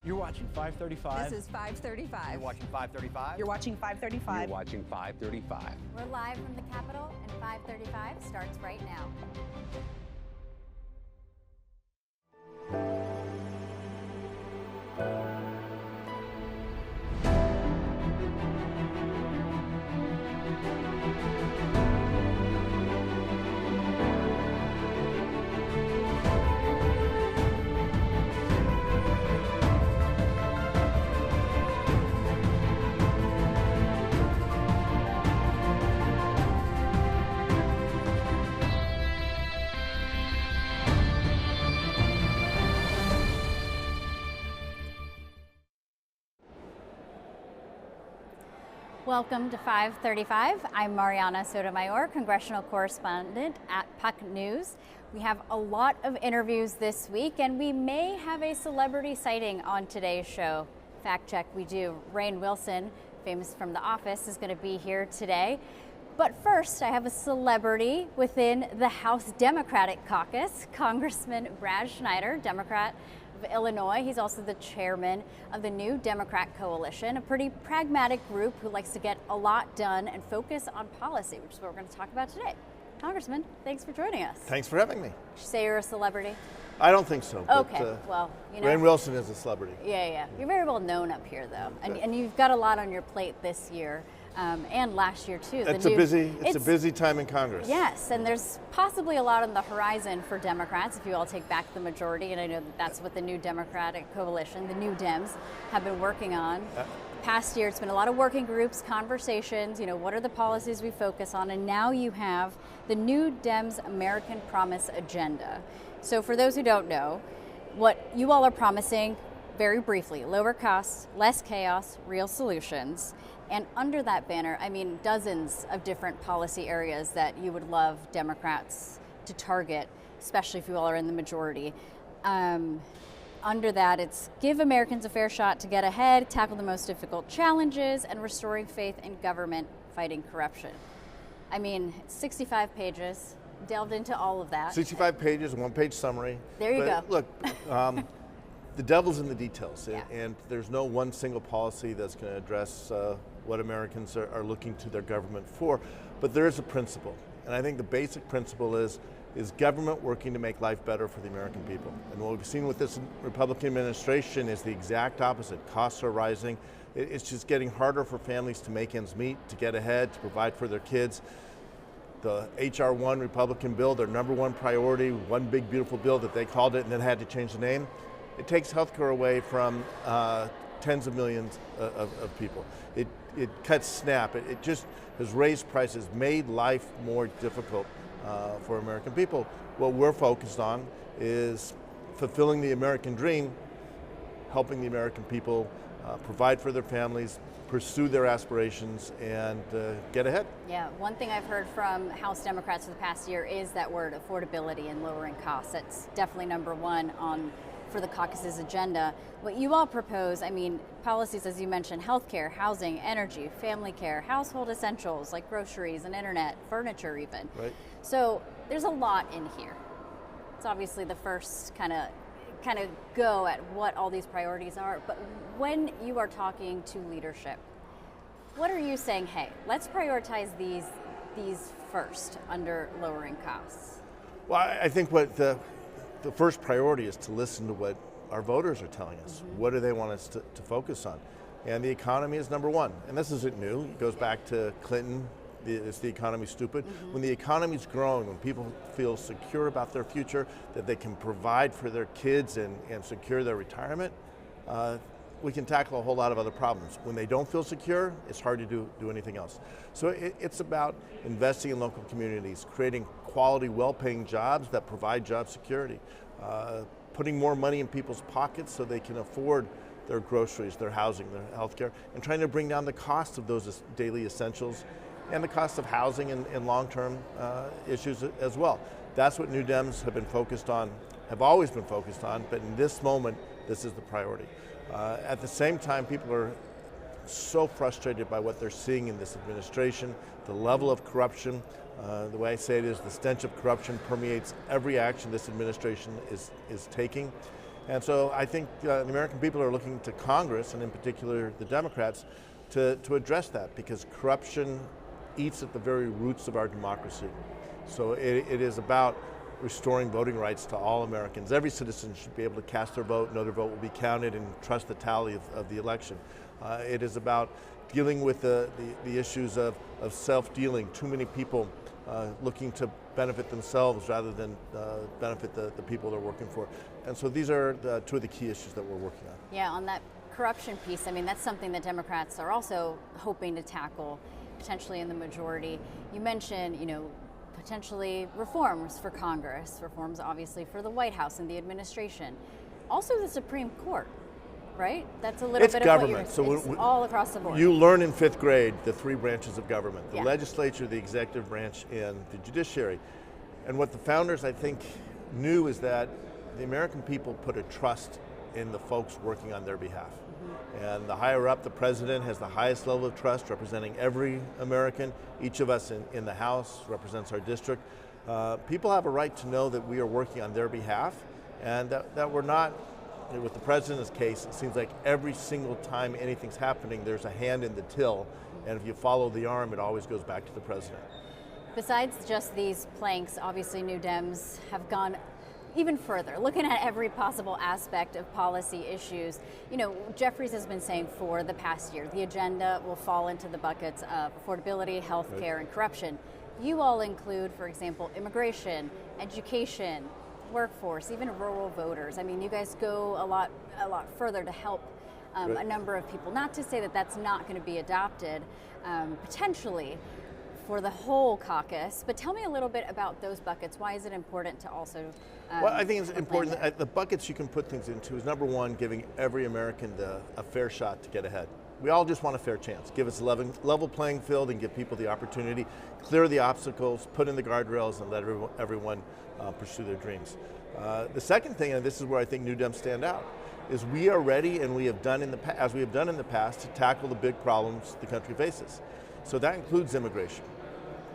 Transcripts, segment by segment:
You're watching 535. This is 535. You're watching 535. You're watching 535. You're watching 535. We're live from the Capitol, and 535 starts right now. Welcome to 535. I'm Mariana Sotomayor, congressional correspondent at Puck News. We have a lot of interviews this week, and we may have a celebrity sighting on today's show. Fact check, we do. Rainn Wilson, famous from The Office, is going to be here today. But first, I have a celebrity within the House Democratic Caucus, Congressman Brad Schneider, Democrat of Illinois. He's also the chairman of the New Democrat Coalition, a pretty pragmatic group who likes to get a lot done and focus on policy, which is what we're going to talk about today. Congressman, thanks for joining us. Thanks for having me. Did you say you're a celebrity? I don't think so. Okay, but, well, you know. Rainn Wilson is a celebrity. Yeah. You're very well known up here, though, and you've got a lot on your plate this year. And last year too. It's a busy time in Congress. Yes, and there's possibly a lot on the horizon for Democrats if you all take back the majority, and I know that that's what the New Democratic Coalition, the New Dems, have been working on. Past year, it's been a lot of working groups, conversations, what are the policies we focus on, and now you have the New Dems American Promise Agenda. So for those who don't know, what you all are promising, very briefly, lower costs, less chaos, real solutions. And under that banner, dozens of different policy areas that you would love Democrats to target, especially if you all are in the majority. Under that, it's give Americans a fair shot to get ahead, tackle the most difficult challenges, and restoring faith in government, fighting corruption. 65 pages, delved into all of that. 65 pages, one-page summary. There you go. Look, the devil's in the details, yeah. And there's no one single policy that's going to address what Americans are looking to their government for, but there is a principle, and I think the basic principle is government working to make life better for the American people. And what we've seen with this Republican administration is the exact opposite. Costs are rising. It's just getting harder for families to make ends meet, to get ahead, to provide for their kids. The H.R. 1 Republican bill, their number one priority, one big beautiful bill that they called it and then had to change the name. It takes health care away from tens of millions of people. It cuts SNAP. It just has raised prices, made life more difficult for American people. What we're focused on is fulfilling the American dream, helping the American people provide for their families, pursue their aspirations, and get ahead. Yeah, one thing I've heard from House Democrats for the past year is that word affordability and lowering costs. That's definitely number one for the caucus's agenda. What you all propose, policies, as you mentioned, healthcare, housing, energy, family care, household essentials like groceries and internet, furniture even. Right. So there's a lot in here. It's obviously the first kind of go at what all these priorities are, but when you are talking to leadership, what are you saying, hey, let's prioritize these first under lowering costs? Well, I think what the first priority is to listen to what our voters are telling us. Mm-hmm. What do they want us to focus on? And the economy is number one. And this isn't new. It goes back to Clinton. Is the economy stupid? Mm-hmm. When the economy's growing, when people feel secure about their future, that they can provide for their kids and secure their retirement, we can tackle a whole lot of other problems. When they don't feel secure, it's hard to do anything else. So it's about investing in local communities, creating quality, well-paying jobs that provide job security, putting more money in people's pockets so they can afford their groceries, their housing, their health care, and trying to bring down the cost of those daily essentials and the cost of housing and long-term issues as well. That's what New Dems have been focused on, have always been focused on, but in this moment, this is the priority. At the same time, people are so frustrated by what they're seeing in this administration, the level of corruption. The way I say it is the stench of corruption permeates every action this administration is taking. And so I think the American people are looking to Congress, and in particular the Democrats, to address that, because corruption eats at the very roots of our democracy. So it is about restoring voting rights to all Americans. Every citizen should be able to cast their vote, know their vote will be counted, and trust the tally of the election. It is about dealing with the issues of self-dealing. Too many people looking to benefit themselves rather than benefit the people they're working for. And so these are two of the key issues that we're working on. Yeah, on that corruption piece, I mean, that's something that Democrats are also hoping to tackle, potentially in the majority. You mentioned, potentially reforms for Congress, reforms obviously for the White House and the administration. Also the Supreme Court, right? That's a little bit government. of what it's all across the board. You learn in 5th grade the 3 branches of government: the Yeah. legislature, the executive branch, and the judiciary. And what the founders, I think, knew is that the American people put a trust in the folks working on their behalf. And the higher up, the president has the highest level of trust, representing every American. Each of us in the House represents our district. People have a right to know that we are working on their behalf, and that we're not, with the president's case, it seems like every single time anything's happening, there's a hand in the till, and if you follow the arm, it always goes back to the president. Besides just these planks, obviously New Dems have gone even further, looking at every possible aspect of policy issues. Jeffries has been saying for the past year, the agenda will fall into the buckets of affordability, health care, and corruption. You all include, for example, immigration, education, workforce, even rural voters. I mean, you guys go a lot further to help a number of people. Not to say that that's not going to be adopted, potentially, for the whole caucus, but tell me a little bit about those buckets. Why is it important to also well, I think it's important that the buckets you can put things into is, number one, giving every American a fair shot to get ahead. We all just want a fair chance. Give us a level playing field and give people the opportunity, clear the obstacles, put in the guardrails, and let everyone pursue their dreams. The second thing, and this is where I think New Dems stand out, is we are ready, and we have done as we have done in the past, to tackle the big problems the country faces. So that includes immigration,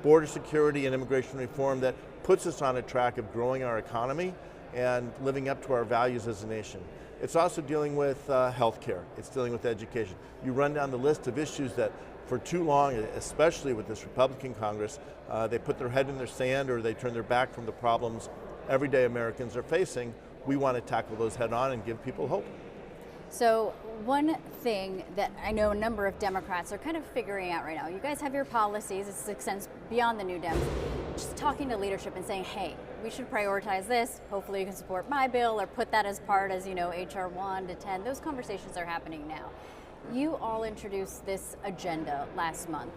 border security, and immigration reform that puts us on a track of growing our economy and living up to our values as a nation. It's also dealing with health care. It's dealing with education. You run down the list of issues that for too long, especially with this Republican Congress, they put their head in their sand or they turn their back from the problems everyday Americans are facing. We want to tackle those head on and give people hope. So one thing that I know a number of Democrats are kind of figuring out right now, you guys have your policies, it extends beyond the New Dems, just talking to leadership and saying, hey, we should prioritize this, hopefully you can support my bill or put that as part as, HR 1 to 10. Those conversations are happening now. You all introduced this agenda last month.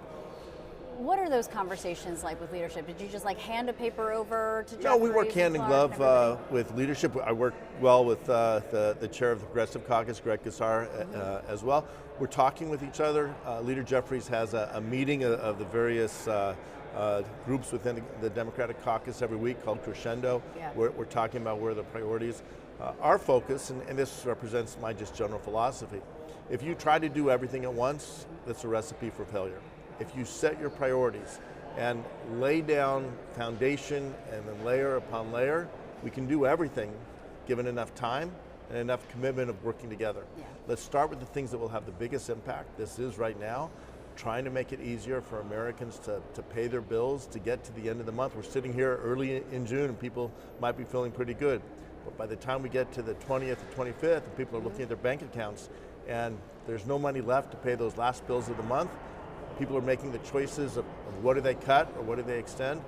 What are those conversations like with leadership? Did you just hand a paper over to Jeffries? No, we work hand in glove with leadership. I work well with the chair of the Progressive Caucus, Greg Gassar, as well. We're talking with each other. Leader Jeffries has a meeting of the various groups within the Democratic Caucus every week called Crescendo. Yeah. We're talking about where the priorities. Our focus, and this represents my just general philosophy, if you try to do everything at once, that's a recipe for failure. If you set your priorities and lay down foundation and then layer upon layer, we can do everything given enough time and enough commitment of working together. Yeah. Let's start with the things that will have the biggest impact. This is right now trying to make it easier for Americans to pay their bills, to get to the end of the month. We're sitting here early in June and people might be feeling pretty good. But by the time we get to the 20th or 25th and people are looking at their bank accounts and there's no money left to pay those last bills of the month, people are making the choices of what do they cut or what do they extend.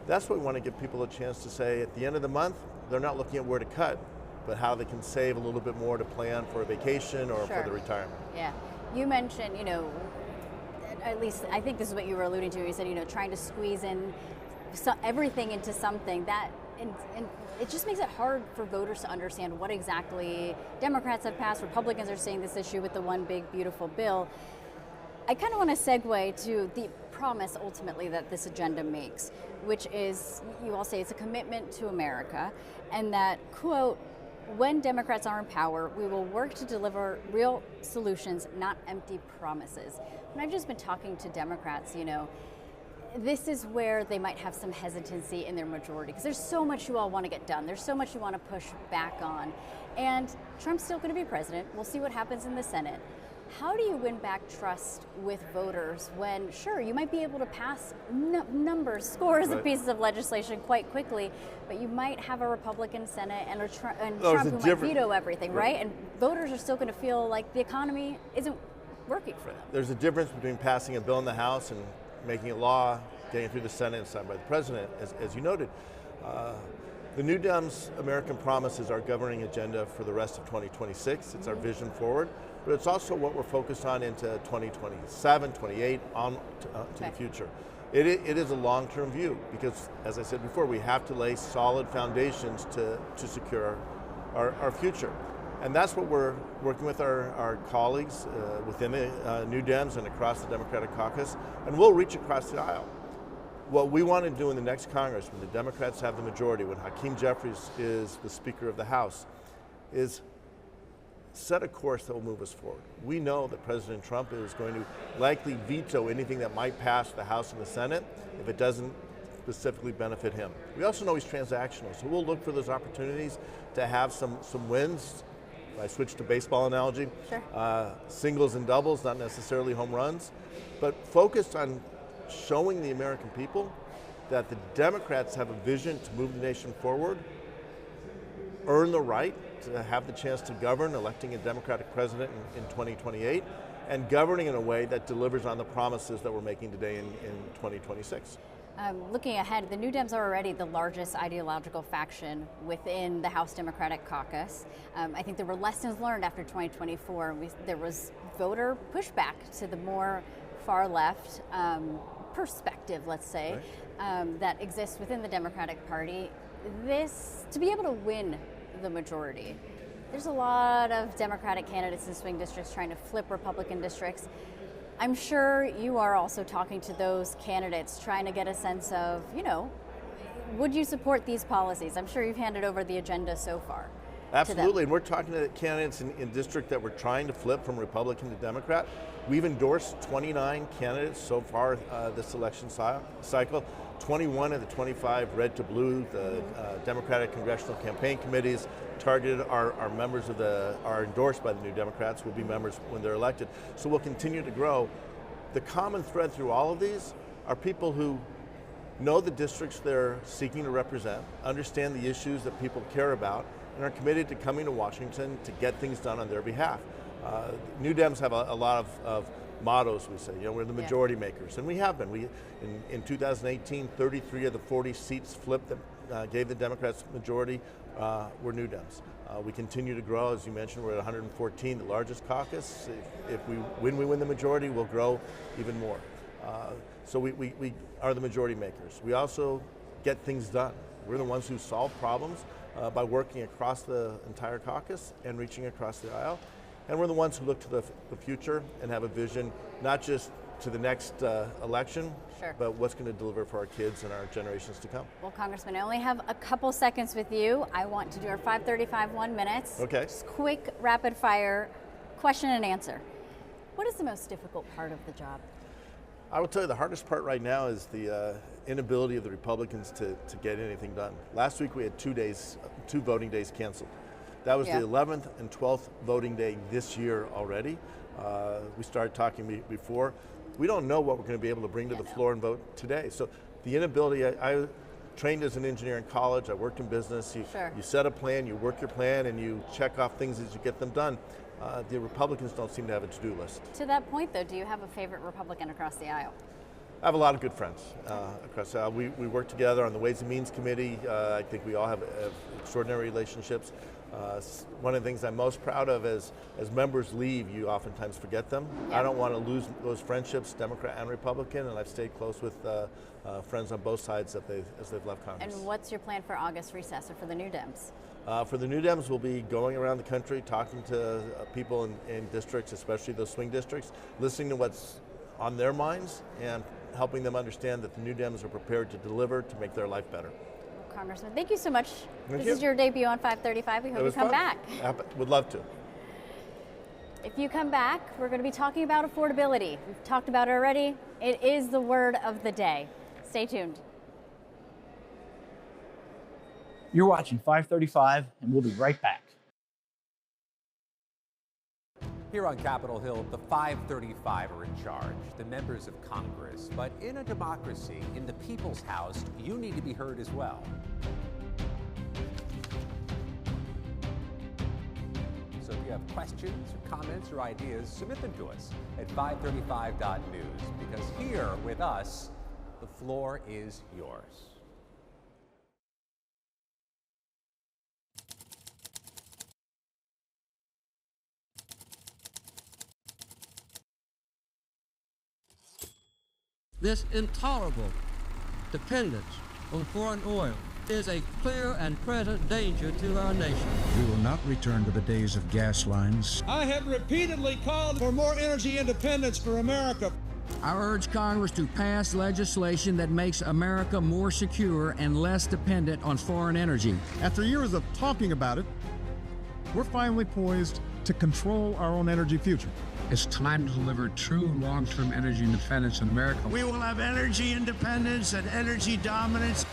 That's what we want to give people a chance to say at the end of the month, they're not looking at where to cut, but how they can save a little bit more to plan for a vacation or for the retirement. Yeah, you mentioned, at least I think this is what you were alluding to. You said, trying to squeeze in everything into something that, and it just makes it hard for voters to understand what exactly Democrats have passed. Republicans are seeing this issue with the one big beautiful bill. I kind of want to segue to the promise ultimately that this agenda makes, which is, you all say it's a commitment to America, and that, quote, when Democrats are in power, we will work to deliver real solutions, not empty promises. And I've just been talking to Democrats, this is where they might have some hesitancy in their majority, because there's so much you all want to get done. There's so much you want to push back on. And Trump's still going to be president. We'll see what happens in the Senate. How do you win back trust with voters when, sure, you might be able to pass scores of pieces of legislation quite quickly, but you might have a Republican Senate and Trump who might veto everything, right? And voters are still going to feel like the economy isn't working for them. There's a difference between passing a bill in the House and making it law, getting it through the Senate and signed by the president, as you noted. The New Dems' American Promise is our governing agenda for the rest of 2026. It's our vision forward, but it's also what we're focused on into 2027, 28, on to the future. It is a long-term view because, as I said before, we have to lay solid foundations to secure our future. And that's what we're working with our colleagues within the New Dems and across the Democratic caucus, and we'll reach across the aisle. What we want to do in the next Congress, when the Democrats have the majority, when Hakeem Jeffries is the Speaker of the House, is set a course that will move us forward. We know that President Trump is going to likely veto anything that might pass the House and the Senate if it doesn't specifically benefit him. We also know he's transactional, so we'll look for those opportunities to have some wins. If I switch to baseball analogy, sure. Singles and doubles, not necessarily home runs, but focused on showing the American people that the Democrats have a vision to move the nation forward, earn the right to have the chance to govern, electing a Democratic president in 2028, and governing in a way that delivers on the promises that we're making today in 2026. Looking ahead, the New Dems are already the largest ideological faction within the House Democratic caucus. I think there were lessons learned after 2024. There was voter pushback to the more far left perspective, let's say, right, that exists within the Democratic Party. To be able to win the majority, there's a lot of Democratic candidates in swing districts trying to flip Republican districts. I'm sure you are also talking to those candidates, trying to get a sense of, would you support these policies? I'm sure you've handed over the agenda so far. Absolutely, and we're talking to candidates in district that we're trying to flip from Republican to Democrat. We've endorsed 29 candidates so far this election cycle. 21 of the 25 red to blue, the Democratic Congressional Campaign Committees targeted are members are endorsed by the New Democrats, will be members when they're elected. So we'll continue to grow. The common thread through all of these are people who know the districts they're seeking to represent, understand the issues that people care about, and are committed to coming to Washington to get things done on their behalf. New Dems have a lot of mottos, we say. We're the majority makers, and we have been. In 2018, 33 of the 40 seats flipped that gave the Democrats majority were New Dems. We continue to grow, as you mentioned. We're at 114, the largest caucus. When we win the majority, we'll grow even more. So we are the majority makers. We also get things done. We're the ones who solve problems by working across the entire caucus and reaching across the aisle. And we're the ones who look to the future and have a vision, not just to the next election, sure, but what's going to deliver for our kids and our generations to come. Well, Congressman, I only have a couple seconds with you. I want to do our 5:35 1 minutes. Okay. Just quick, rapid fire question and answer. What is the most difficult part of the job? I will tell you the hardest part right now is the inability of the Republicans to get anything done. Last week we had 2 voting days canceled. That was the 11th and 12th voting day this year already. We started talking before. We don't know what we're going to be able to bring to the floor and vote today. So the inability, I trained as an engineer in college, I worked in business. You set a plan, you work your plan, and you check off things as you get them done. The Republicans don't seem to have a to-do list. To that point, though, do you have a favorite Republican across the aisle? I have a lot of good friends across the aisle. We work together on the Ways and Means Committee. I think we all have extraordinary relationships. One of the things I'm most proud of is as members leave, you oftentimes forget them. I don't want to lose those friendships, Democrat and Republican, and I've stayed close with friends on both sides as they've left Congress. And what's your plan for August recess or for the New Dems? For the New Dems, we'll be going around the country, talking to people in districts, especially those swing districts, listening to what's on their minds and helping them understand that the New Dems are prepared to deliver to make their life better. Congressman, thank you so much. This is your debut on 535. We hope you come back. Would love to. If you come back, we're going to be talking about affordability. We've talked about it already. It is the word of the day. Stay tuned. You're watching 535, and we'll be right back. Here on Capitol Hill, the 535 are in charge, the members of Congress. But in a democracy, in the people's house, you need to be heard as well. So if you have questions or comments or ideas, submit them to us at 535.news, because here with us, the floor is yours. This intolerable dependence on foreign oil is a clear and present danger to our nation. We will not return to the days of gas lines. I have repeatedly called for more energy independence for America. I urge Congress to pass legislation that makes America more secure and less dependent on foreign energy. After years of talking about it, we're finally poised to control our own energy future. It's time to deliver true long-term energy independence in America. We will have energy independence and energy dominance.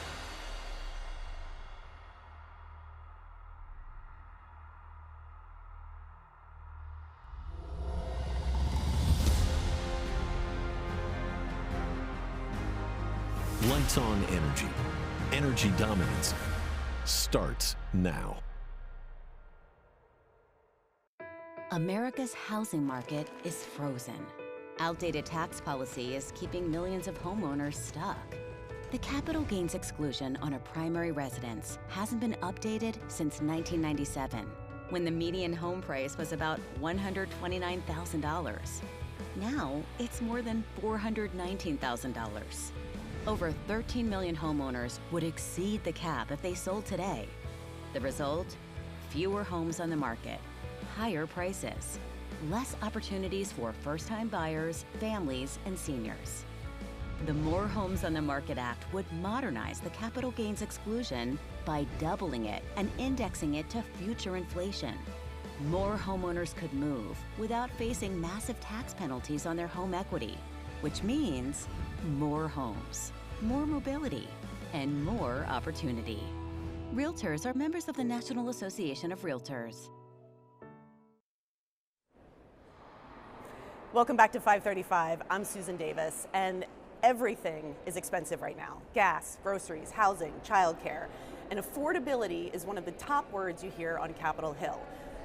Lights on energy. Energy dominance starts now. America's housing market is frozen. Outdated tax policy is keeping millions of homeowners stuck. The capital gains exclusion on a primary residence hasn't been updated since 1997, when the median home price was about $129,000. Now, it's more than $419,000. Over 13 million homeowners would exceed the cap if they sold today. The result? Fewer homes on the market, higher prices, less opportunities for first-time buyers, families, and seniors. The More Homes on the Market Act would modernize the capital gains exclusion by doubling it and indexing it to future inflation. More homeowners could move without facing massive tax penalties on their home equity, which means more homes, more mobility, and more opportunity. Realtors are members of the National Association of Realtors. Welcome back to 535. I'm Susan Davis, and everything is expensive right now. Gas, groceries, housing, childcare, and affordability is one of the top words you hear on Capitol Hill.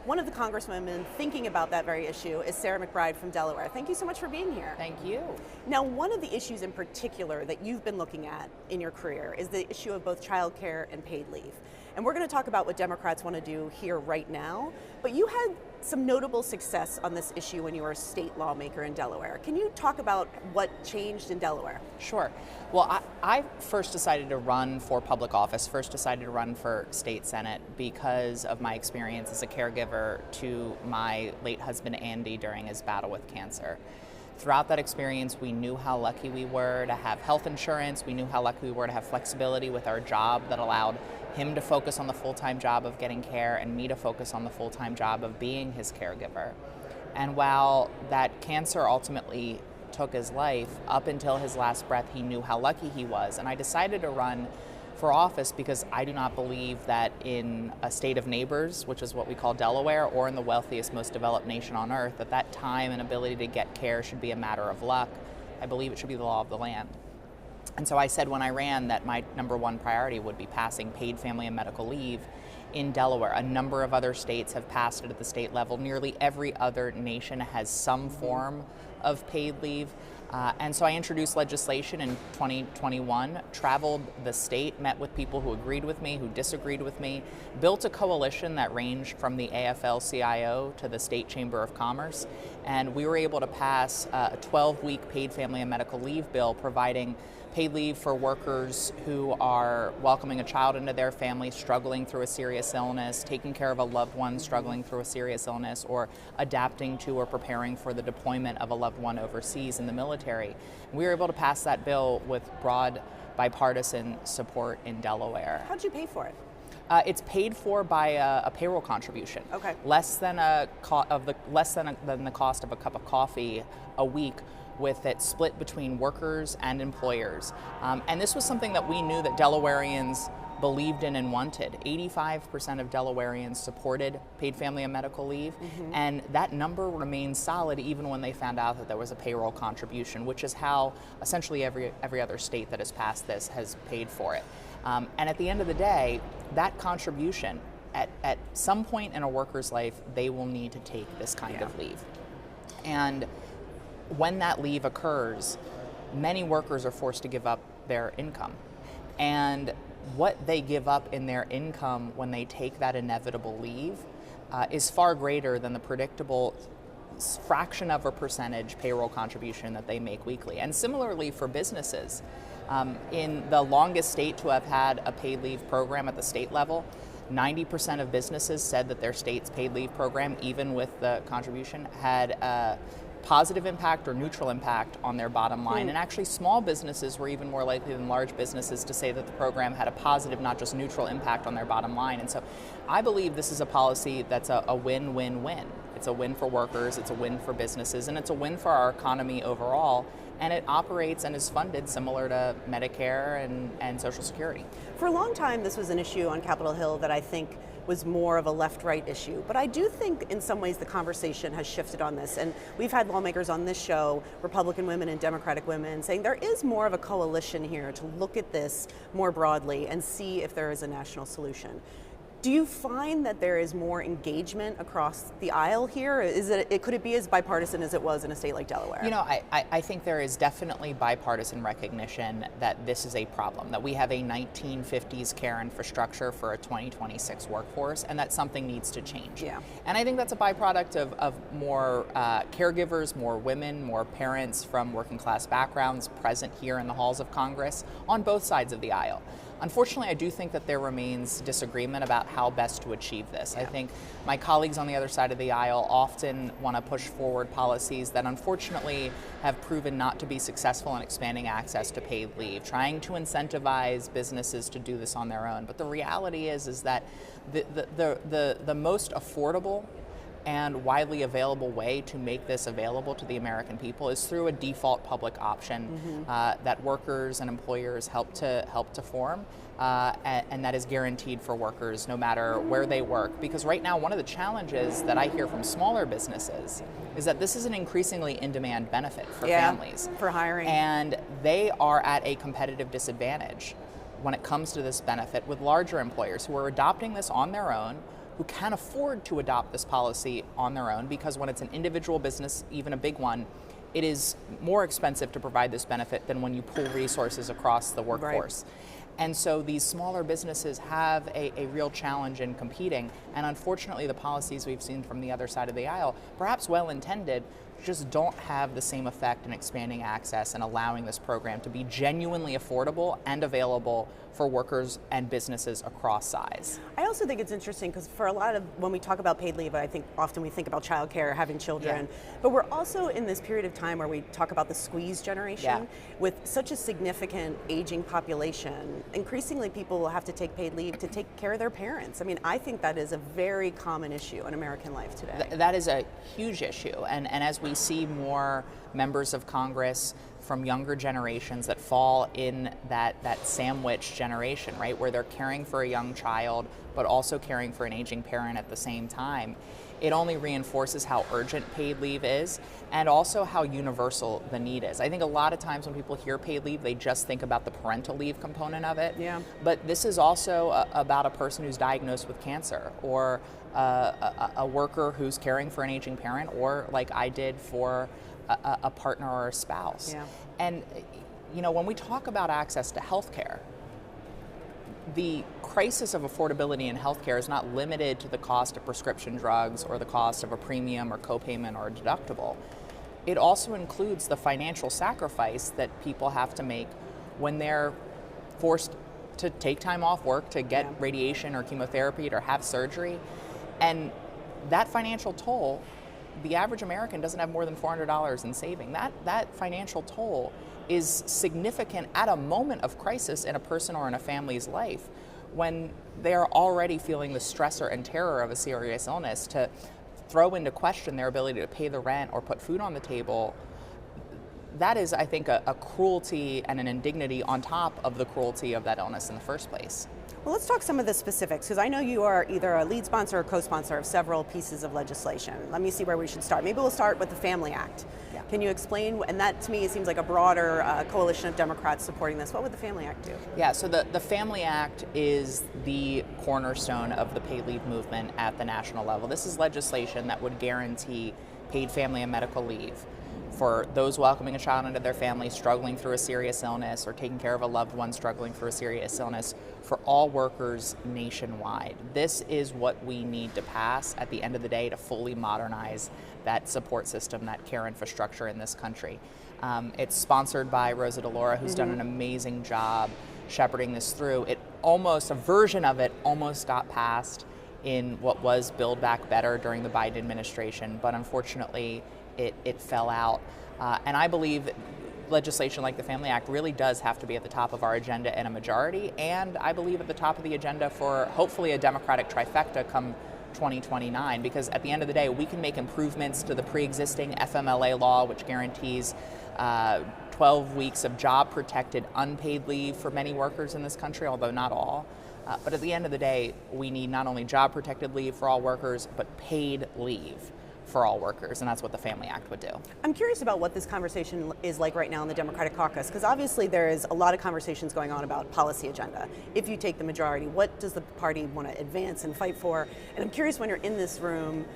One of the congresswomen thinking about that very issue is Sarah McBride from Delaware. Thank you so much for being here. Thank you. Now, one of the issues in particular that you've been looking at in your career is the issue of both childcare and paid leave. And we're going to talk about what Democrats want to do here right now, but you had some notable success on this issue when you were a state lawmaker in Delaware. Can you talk about what changed in Delaware? Sure. Well, I first decided to run for public office, first decided to run for state senate because of my experience as a caregiver to my late husband Andy during his battle with cancer. Throughout that experience, we knew how lucky we were to have health insurance. We knew how lucky we were to have flexibility with our job that allowed him to focus on the full-time job of getting care and me to focus on the full-time job of being his caregiver. And while that cancer ultimately took his life, up until his last breath, he knew how lucky he was. And I decided to run for office because I do not believe that in a state of neighbors, which is what we call Delaware, or in the wealthiest, most developed nation on earth, that time and ability to get care should be a matter of luck. I believe it should be the law of the land. And so I said when I ran that my number one priority would be passing paid family and medical leave in Delaware. A number of other states have passed it at the state level. Nearly every other nation has some form of paid leave. And so I introduced legislation in 2021, traveled the state, met with people who agreed with me, who disagreed with me, built a coalition that ranged from the AFL-CIO to the State Chamber of Commerce, and we were able to pass a 12-week paid family and medical leave bill providing paid leave for workers who are welcoming a child into their family, struggling through a serious illness, taking care of a loved one struggling through a serious illness, or adapting to or preparing for the deployment of a loved one overseas in the military. We were able to pass that bill with broad bipartisan support in Delaware. How'd you pay for it? It's paid for by a payroll contribution. Okay. Less than the cost of a cup of coffee a week, with it split between workers and employers. And this was something that we knew that Delawareans believed in and wanted. 85% of Delawareans supported paid family and medical leave, and that number remains solid even when they found out that there was a payroll contribution, which is how essentially every other state that has passed this has paid for it. And at the end of the day, that contribution, at some point in a worker's life, they will need to take this kind of leave. And when that leave occurs, many workers are forced to give up their income. And what they give up in their income when they take that inevitable leave is far greater than the predictable fraction of a percentage payroll contribution that they make weekly. And similarly for businesses, in the longest state to have had a paid leave program at the state level, 90% of businesses said that their state's paid leave program, even with the contribution, had a positive impact or neutral impact on their bottom line. And actually small businesses were even more likely than large businesses to say that the program had a positive, not just neutral impact on their bottom line. And so I believe this is a policy that's a win-win-win. It's a win for workers, it's a win for businesses, and it's a win for our economy overall. And it operates and is funded similar to Medicare and Social Security. For a long time, this was an issue on Capitol Hill that I think was more of a left-right issue. But I do think in some ways the conversation has shifted on this. And we've had lawmakers on this show, Republican women and Democratic women, saying there is more of a coalition here to look at this more broadly and see if there is a national solution. Do you find that there is more engagement across the aisle here? Could it be as bipartisan as it was in a state like Delaware? You know, I think there is definitely bipartisan recognition that this is a problem, that we have a 1950s care infrastructure for a 2026 workforce, and that something needs to change. Yeah. And I think that's a byproduct of more caregivers, more women, more parents from working class backgrounds present here in the halls of Congress on both sides of the aisle. Unfortunately, I do think that there remains disagreement about how best to achieve this. I think my colleagues on the other side of the aisle often want to push forward policies that unfortunately have proven not to be successful in expanding access to paid leave, trying to incentivize businesses to do this on their own. But the reality is that the most affordable and widely available way to make this available to the American people is through a default public option that workers and employers help to form, and that is guaranteed for workers no matter where they work. Because right now, one of the challenges that I hear from smaller businesses is that this is an increasingly in-demand benefit for families. For hiring. And they are at a competitive disadvantage when it comes to this benefit with larger employers who are adopting this on their own, who can afford to adopt this policy on their own, because when it's an individual business, even a big one, it is more expensive to provide this benefit than when you pool resources across the workforce. Right. And so these smaller businesses have a real challenge in competing, and unfortunately the policies we've seen from the other side of the aisle, perhaps well-intended, just don't have the same effect in expanding access and allowing this program to be genuinely affordable and available for workers and businesses across size. I also think it's interesting because for a lot of, when we talk about paid leave, I think often we think about childcare, having children, but we're also in this period of time where we talk about the squeeze generation. With such a significant aging population, increasingly people will have to take paid leave to take care of their parents. I mean, I think that is a very common issue in American life today. That is a huge issue, and as we see more members of Congress from younger generations that fall in that sandwich generation, right, where they're caring for a young child but also caring for an aging parent at the same time, it only reinforces how urgent paid leave is and also how universal the need is. I think a lot of times when people hear paid leave, they just think about the parental leave component of it. Yeah. But this is also about a person who's diagnosed with cancer, or a worker who's caring for an aging parent, or like I did for a partner or a spouse. Yeah. And you know, when we talk about access to health care, the crisis of affordability in healthcare is not limited to the cost of prescription drugs or the cost of a premium or copayment or a deductible. It also includes the financial sacrifice that people have to make when they're forced to take time off work to get radiation or chemotherapy or have surgery. And that financial toll, the average American doesn't have more than $400 in saving. That financial toll is significant at a moment of crisis in a person or in a family's life, when they're already feeling the stressor and terror of a serious illness, to throw into question their ability to pay the rent or put food on the table, that is, I think, a cruelty and an indignity on top of the cruelty of that illness in the first place. Well, let's talk some of the specifics, because I know you are either a lead sponsor or co-sponsor of several pieces of legislation. Let me see where we should start. Maybe we'll start with the Family Act. Yeah. Can you explain, and that to me seems like a broader coalition of Democrats supporting this. What would the Family Act do? Yeah, so the Family Act is the cornerstone of the paid leave movement at the national level. This is legislation that would guarantee paid family and medical leave for those welcoming a child into their family struggling through a serious illness, or taking care of a loved one struggling through a serious illness, for all workers nationwide. This is what we need to pass at the end of the day to fully modernize that support system, that care infrastructure in this country. It's sponsored by Rosa DeLauro, who's done an amazing job shepherding this through. A version of it almost got passed in what was Build Back Better during the Biden administration, but unfortunately it fell out. And I believe legislation like the Family Act really does have to be at the top of our agenda in a majority, and I believe at the top of the agenda for hopefully a Democratic trifecta come 2029, because at the end of the day, we can make improvements to the pre-existing FMLA law, which guarantees 12 weeks of job-protected unpaid leave for many workers in this country, although not all. But at the end of the day, we need not only job-protected leave for all workers, but paid leave for all workers, and that's what the Family Act would do. I'm curious about what this conversation is like right now in the Democratic caucus, because obviously there is a lot of conversations going on about policy agenda. If you take the majority, what does the party want to advance and fight for? And I'm curious, when you're in this room,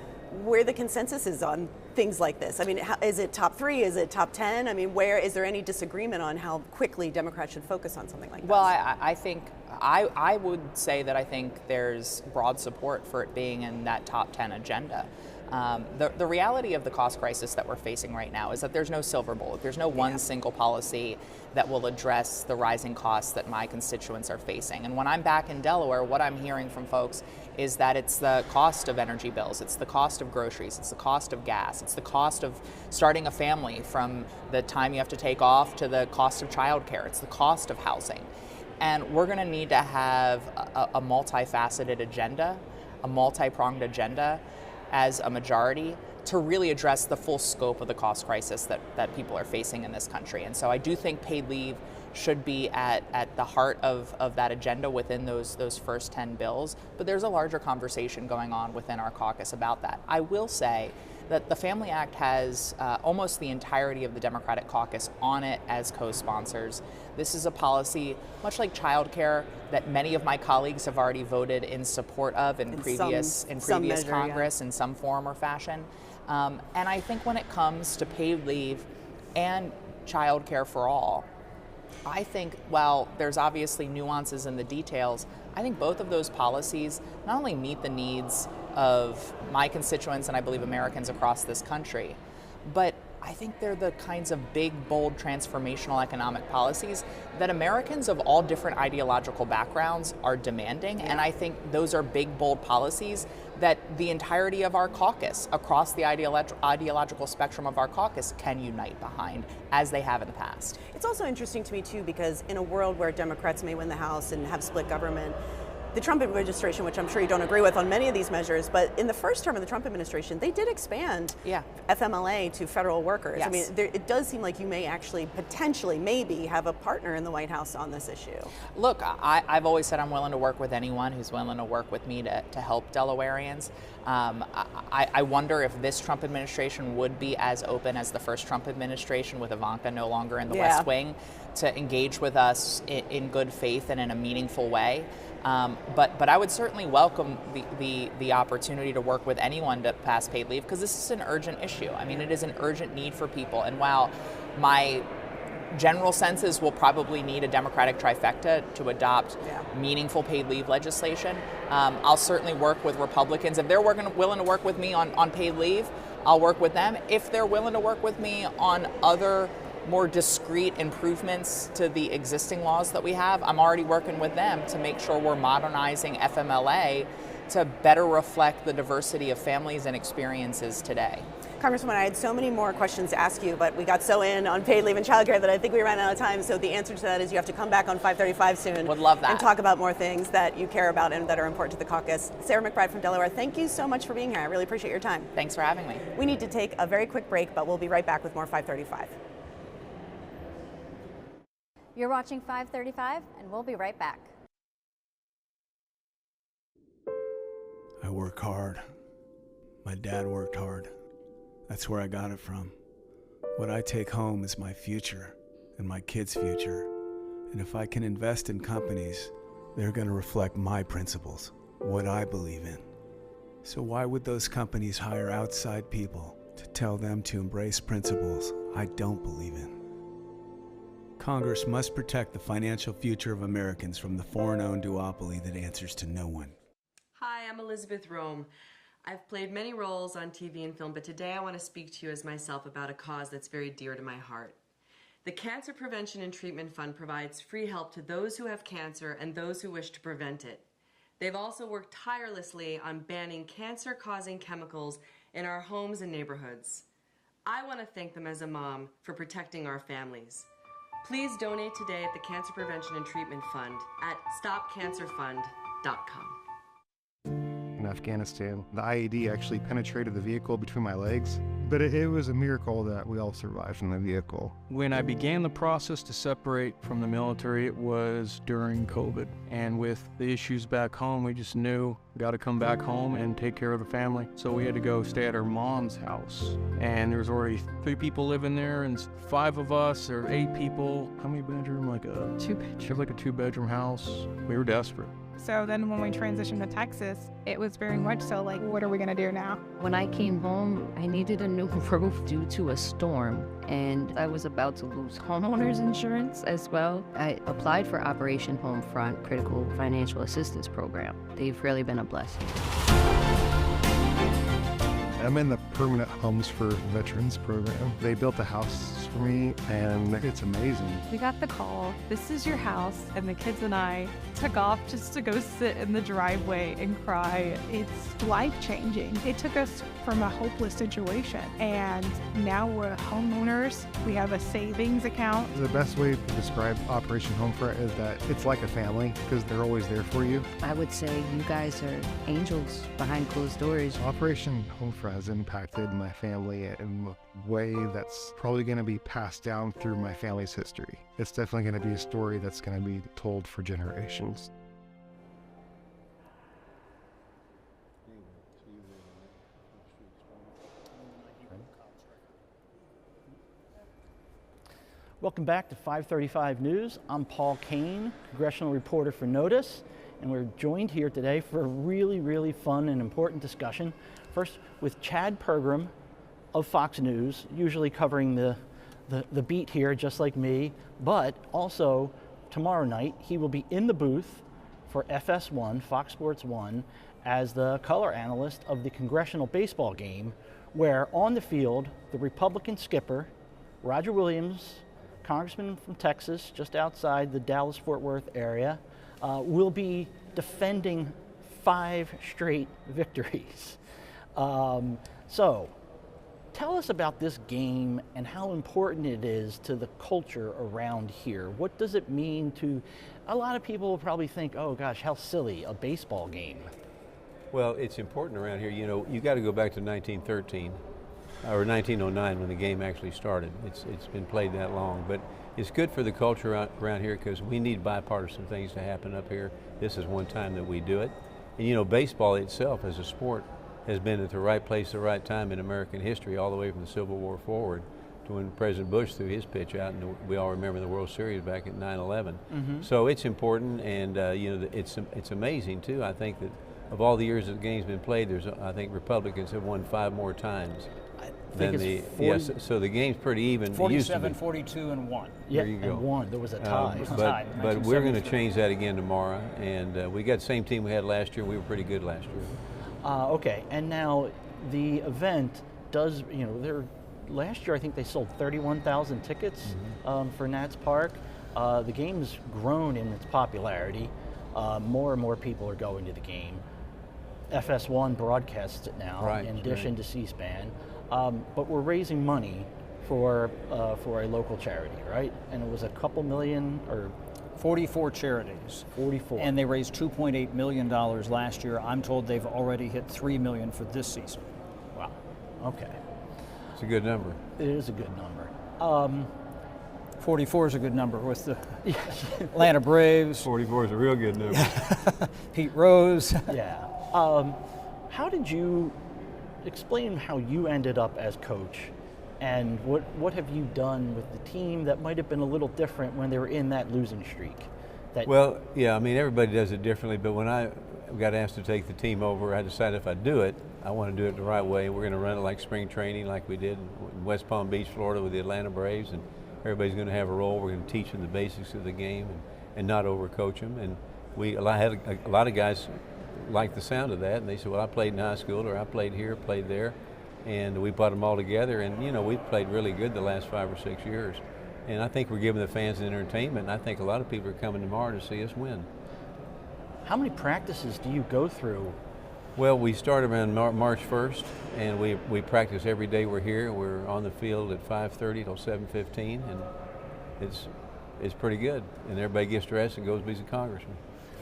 where the consensus is on things like this. I mean, is it top 3? Is it top 10? I mean, where is there any disagreement on how quickly Democrats should focus on something like this? Well, I think I would say that I think there's broad support for it being in that top 10 agenda. The reality of the cost crisis that we're facing right now is that there's no silver bullet. There's no one single policy that will address the rising costs that my constituents are facing. And when I'm back in Delaware, what I'm hearing from folks is that it's the cost of energy bills, it's the cost of groceries, it's the cost of gas, it's the cost of starting a family from the time you have to take off to the cost of childcare, it's the cost of housing. And we're going to need to have a multifaceted agenda, a multi-pronged agenda as a majority to really address the full scope of the cost crisis that people are facing in this country. And so I do think paid leave should be at the heart of that agenda within those first 10 bills, but there's a larger conversation going on within our caucus about that. I will say that the Family Act has almost the entirety of the Democratic caucus on it as co-sponsors. This is a policy, much like childcare, that many of my colleagues have already voted in support of in previous Congress in some form or fashion. And I think when it comes to paid leave and childcare for all, I think while there's obviously nuances in the details, I think both of those policies not only meet the needs of my constituents and I believe Americans across this country, but I think they're the kinds of big, bold, transformational economic policies that Americans of all different ideological backgrounds are demanding. And I think those are big, bold policies that the entirety of our caucus, across the ideological spectrum of our caucus, can unite behind, as they have in the past. It's also interesting to me, too, because in a world where Democrats may win the House and have split government, the Trump administration, which I'm sure you don't agree with on many of these measures, but in the first term of the Trump administration, they did expand FMLA to federal workers. Yes. I mean, it does seem like you may actually potentially maybe have a partner in the White House on this issue. Look, I've always said I'm willing to work with anyone who's willing to work with me to help Delawareans. I wonder if this Trump administration would be as open as the first Trump administration, with Ivanka no longer in the West Wing, to engage with us in good faith and in a meaningful way. But I would certainly welcome the opportunity to work with anyone to pass paid leave, because this is an urgent issue. I mean, it is an urgent need for people. And while my general sense is we'll probably need a Democratic trifecta to adopt meaningful paid leave legislation, I'll certainly work with Republicans. If they're willing to work with me on paid leave, I'll work with them. If they're willing to work with me on other more discrete improvements to the existing laws that we have, I'm already working with them to make sure we're modernizing FMLA to better reflect the diversity of families and experiences today. Congresswoman, I had so many more questions to ask you, but we got so in on paid leave and childcare that I think we ran out of time. So the answer to that is you have to come back on 535 soon. Would love that. And talk about more things that you care about and that are important to the caucus. Sarah McBride from Delaware, thank you so much for being here. I really appreciate your time. Thanks for having me. We need to take a very quick break, but we'll be right back with more 535. You're watching 535, and we'll be right back. I work hard. My dad worked hard. That's where I got it from. What I take home is my future and my kids' future. And if I can invest in companies, they're going to reflect my principles, what I believe in. So why would those companies hire outside people to tell them to embrace principles I don't believe in? Congress must protect the financial future of Americans from the foreign-owned duopoly that answers to no one. Hi, I'm Elizabeth Rome. I've played many roles on TV and film, but today I want to speak to you as myself about a cause that's very dear to my heart. The Cancer Prevention and Treatment Fund provides free help to those who have cancer and those who wish to prevent it. They've also worked tirelessly on banning cancer-causing chemicals in our homes and neighborhoods. I want to thank them as a mom for protecting our families. Please donate today at the Cancer Prevention and Treatment Fund at stopcancerfund.com. In Afghanistan, the IED actually penetrated the vehicle between my legs, but it was a miracle that we all survived in the vehicle. When I began the process to separate from the military, it was during COVID. And with the issues back home, we just knew we got to come back home and take care of the family. So we had to go stay at our mom's house. And there was already 3 people living there, and 5 of us, or 8 people. How many bedroom? Like a 2-bedroom. Like a 2-bedroom house. We were desperate. So then when we transitioned to Texas, it was very much so like, what are we going to do now? When I came home, I needed a new roof due to a storm, and I was about to lose homeowners insurance as well. I applied for Operation Homefront Critical Financial Assistance Program. They've really been a blessing. I'm in the Permanent Homes for Veterans program. They built a house for me, and it's amazing. We got the call, this is your house, and the kids and I took off just to go sit in the driveway and cry. It's life-changing. It took us from a hopeless situation, and now we're homeowners. We have a savings account. The best way to describe Operation Homefront is that it's like a family, because they're always there for you. I would say you guys are angels behind closed doors. Operation Homefront has impacted my family in a way that's probably going to be passed down through my family's history. It's definitely going to be a story that's going to be told for generations. Welcome back to 535 News. I'm Paul Kane, congressional reporter for Notice, and we're joined here today for a really, really fun and important discussion. First, with Chad Pergram of Fox News, usually covering the beat here, just like me, but also tomorrow night he will be in the booth for FS1, Fox Sports 1, as the color analyst of the congressional baseball game, where on the field, the Republican skipper, Roger Williams, congressman from Texas, just outside the Dallas-Fort Worth area, will be defending 5 straight victories. So, tell us about this game and how important it is to the culture around here. What does it mean to, a lot of people will probably think, oh gosh, how silly, a baseball game. Well, it's important around here. You know, you got to go back to 1913 or 1909 when the game actually started. It's been played that long, but it's good for the culture around here because we need bipartisan things to happen up here. This is one time that we do it. And you know, baseball itself as a sport has been at the right place at the right time in American history, all the way from the Civil War forward to when President Bush threw his pitch out, and we all remember the World Series back at 9/11. Mm-hmm. So it's important, and you know, it's amazing too. I think that of all the years that the game's been played, I think Republicans have won 5 more times than the 40, yes. So the game's pretty even. 47, 42, and 1. Yeah, there you go. And 1. There was a tie. But we're going to change that again tomorrow, and we got the same team we had last year. We were pretty good last year. Okay, and now the event does, you know, last year I think they sold 31,000 tickets for Nats Park. The game's grown in its popularity. More and more people are going to the game. FS1 broadcasts it now, in addition to C-SPAN. but we're raising money for a local charity, right? And it was a couple million or 44 charities. 44. And they raised $2.8 million last year. I'm told they've already hit $3 million for this season. Wow. Okay. It's a good number. It is a good number. 44 is a good number with the Atlanta Braves. 44 is a real good number. Pete Rose. Yeah. How did you explain how you ended up as coach? And what have you done with the team that might have been a little different when they were in that losing streak? Well, yeah, I mean, everybody does it differently, but when I got asked to take the team over, I decided if I do it, I want to do it the right way. We're going to run it like spring training, like we did in West Palm Beach, Florida with the Atlanta Braves, and everybody's going to have a role. We're going to teach them the basics of the game and not overcoach them. And I had a lot of guys liked the sound of that, and they said, well, I played in high school, or I played here, played there. And we put them all together, and we've played really good the last 5 or 6 years. And I think we're giving the fans entertainment, and I think a lot of people are coming tomorrow to see us win. How many practices do you go through? Well, we start around March 1st, and we practice every day we're here. We're on the field at 5:30 till 7:15, and it's pretty good. And everybody gets dressed and goes be a congressman.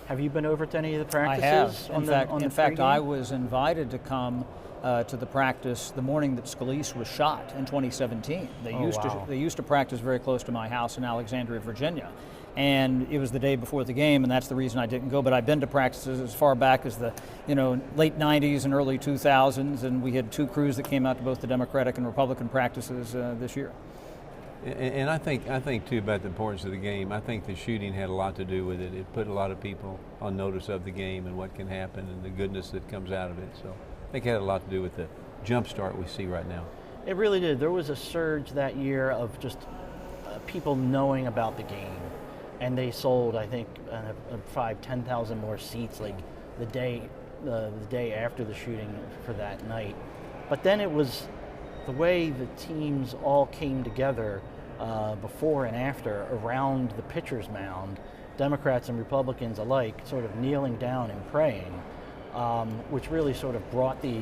Have you been over to any of the practices? I have. In fact, I was invited to come to the practice the morning that Scalise was shot in 2017. They used to practice very close to my house in Alexandria, Virginia. And it was the day before the game, and that's the reason I didn't go. But I've been to practices as far back as the late 90s and early 2000s, and we had 2 crews that came out to both the Democratic and Republican practices this year. And I think too about the importance of the game. I think the shooting had a lot to do with it. It put a lot of people on notice of the game and what can happen and the goodness that comes out of it. So I think it had a lot to do with the jump start we see right now. It really did. There was a surge that year of just people knowing about the game. And they sold, I think, 5,000-10,000 more seats, like the day after the shooting for that night. But then it was the way the teams all came together before and after around the pitcher's mound, Democrats and Republicans alike, sort of kneeling down and praying, which really sort of brought the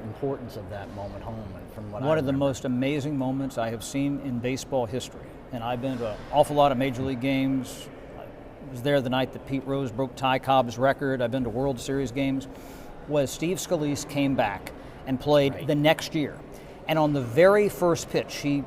importance of that moment home. From what One of the most amazing moments I have seen in baseball history. And I've been to an awful lot of Major League games. I was there the night that Pete Rose broke Ty Cobb's record. I've been to World Series games. Was Steve Scalise came back and played the next year. And on the very first pitch, he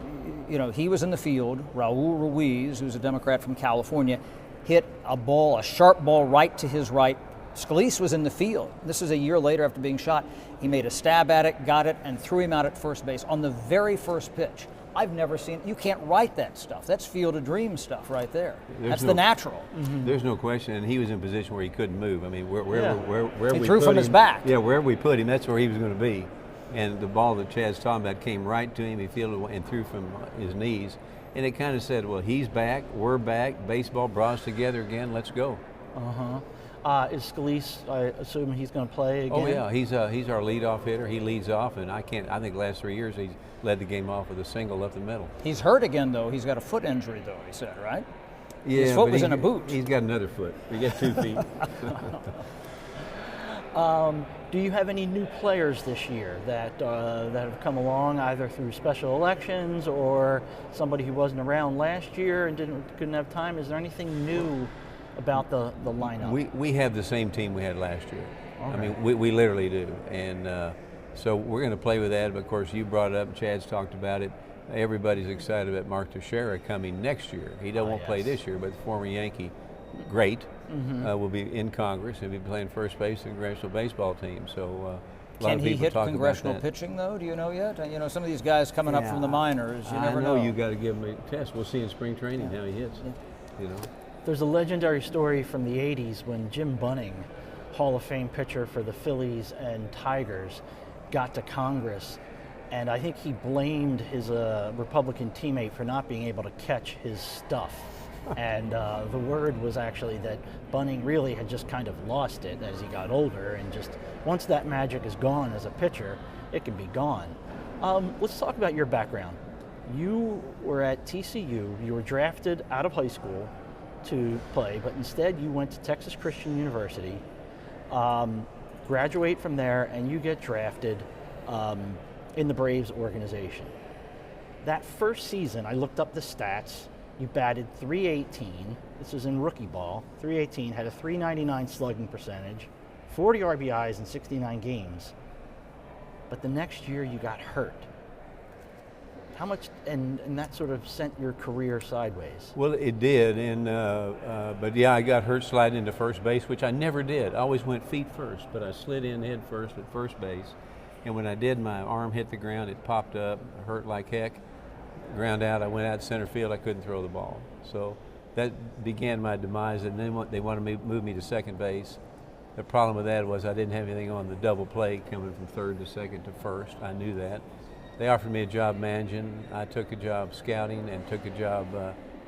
was in the field. Raul Ruiz, who's a Democrat from California, hit a sharp ball right to his right. Scalise was in the field. This is a year later after being shot. He made a stab at it, got it, and threw him out at first base on the very first pitch. I've never seen, you can't write that stuff. That's Field of Dreams stuff right there. That's the natural. There's no question, and he was in a position where he couldn't move. I mean, where he we threw put from him, his back. Yeah, wherever we put him, that's where he was going to be. And the ball that Chad's talking about came right to him. He fielded and threw from his knees. And it kind of said, well, he's back, we're back, baseball brought us together again, let's go. Is Scalise, I assume he's going to play again? Oh yeah, he's our leadoff hitter. He leads off, and I think the last 3 years he's led the game off with a single up the middle. He's hurt again though. He's got a foot injury though, he said, right? Yeah, his foot was in a boot. He's got another foot. He got 2 feet. Do you have any new players this year that have come along either through special elections or somebody who wasn't around last year and couldn't have time? Is there anything new about the lineup? We have the same team we had last year. Okay. I mean, we literally do. And so we're going to play with that. But of course, you brought it up, Chad's talked about it. Everybody's excited about Mark Teixeira coming next year. He won't play this year, but the former Yankee, great, will be in Congress. He'll be playing first base in the Congressional Baseball team. So a lot of people talk about that. Can he hit congressional pitching, though? Do you know yet? Some of these guys coming up from the minors, you never know. I know you got to give him a test. We'll see in spring training how he hits. There's a legendary story from the 80s when Jim Bunning, Hall of Fame pitcher for the Phillies and Tigers, got to Congress, and I think he blamed his Republican teammate for not being able to catch his stuff. And the word was actually that Bunning really had just kind of lost it as he got older, and just once that magic is gone as a pitcher, it can be gone. Let's talk about your background. You were at TCU, you were drafted out of high school to play, but instead you went to Texas Christian University, graduate from there, and you get drafted in the Braves organization. That first season, I looked up the stats. You batted .318. This was in rookie ball. .318, had a .399 slugging percentage, 40 RBIs in 69 games. But the next year you got hurt. How much, and that sort of sent your career sideways? Well, it did, but yeah, I got hurt sliding into first base, which I never did. I always went feet first, but I slid in head first at first base. And when I did, my arm hit the ground, it popped up, hurt like heck. Ground out, I went out center field, I couldn't throw the ball. So that began my demise, and then they wanted me to move me to second base. The problem with that was I didn't have anything on the double play coming from third to second to first. I knew that. They offered me a job managing. I took a job scouting and took a job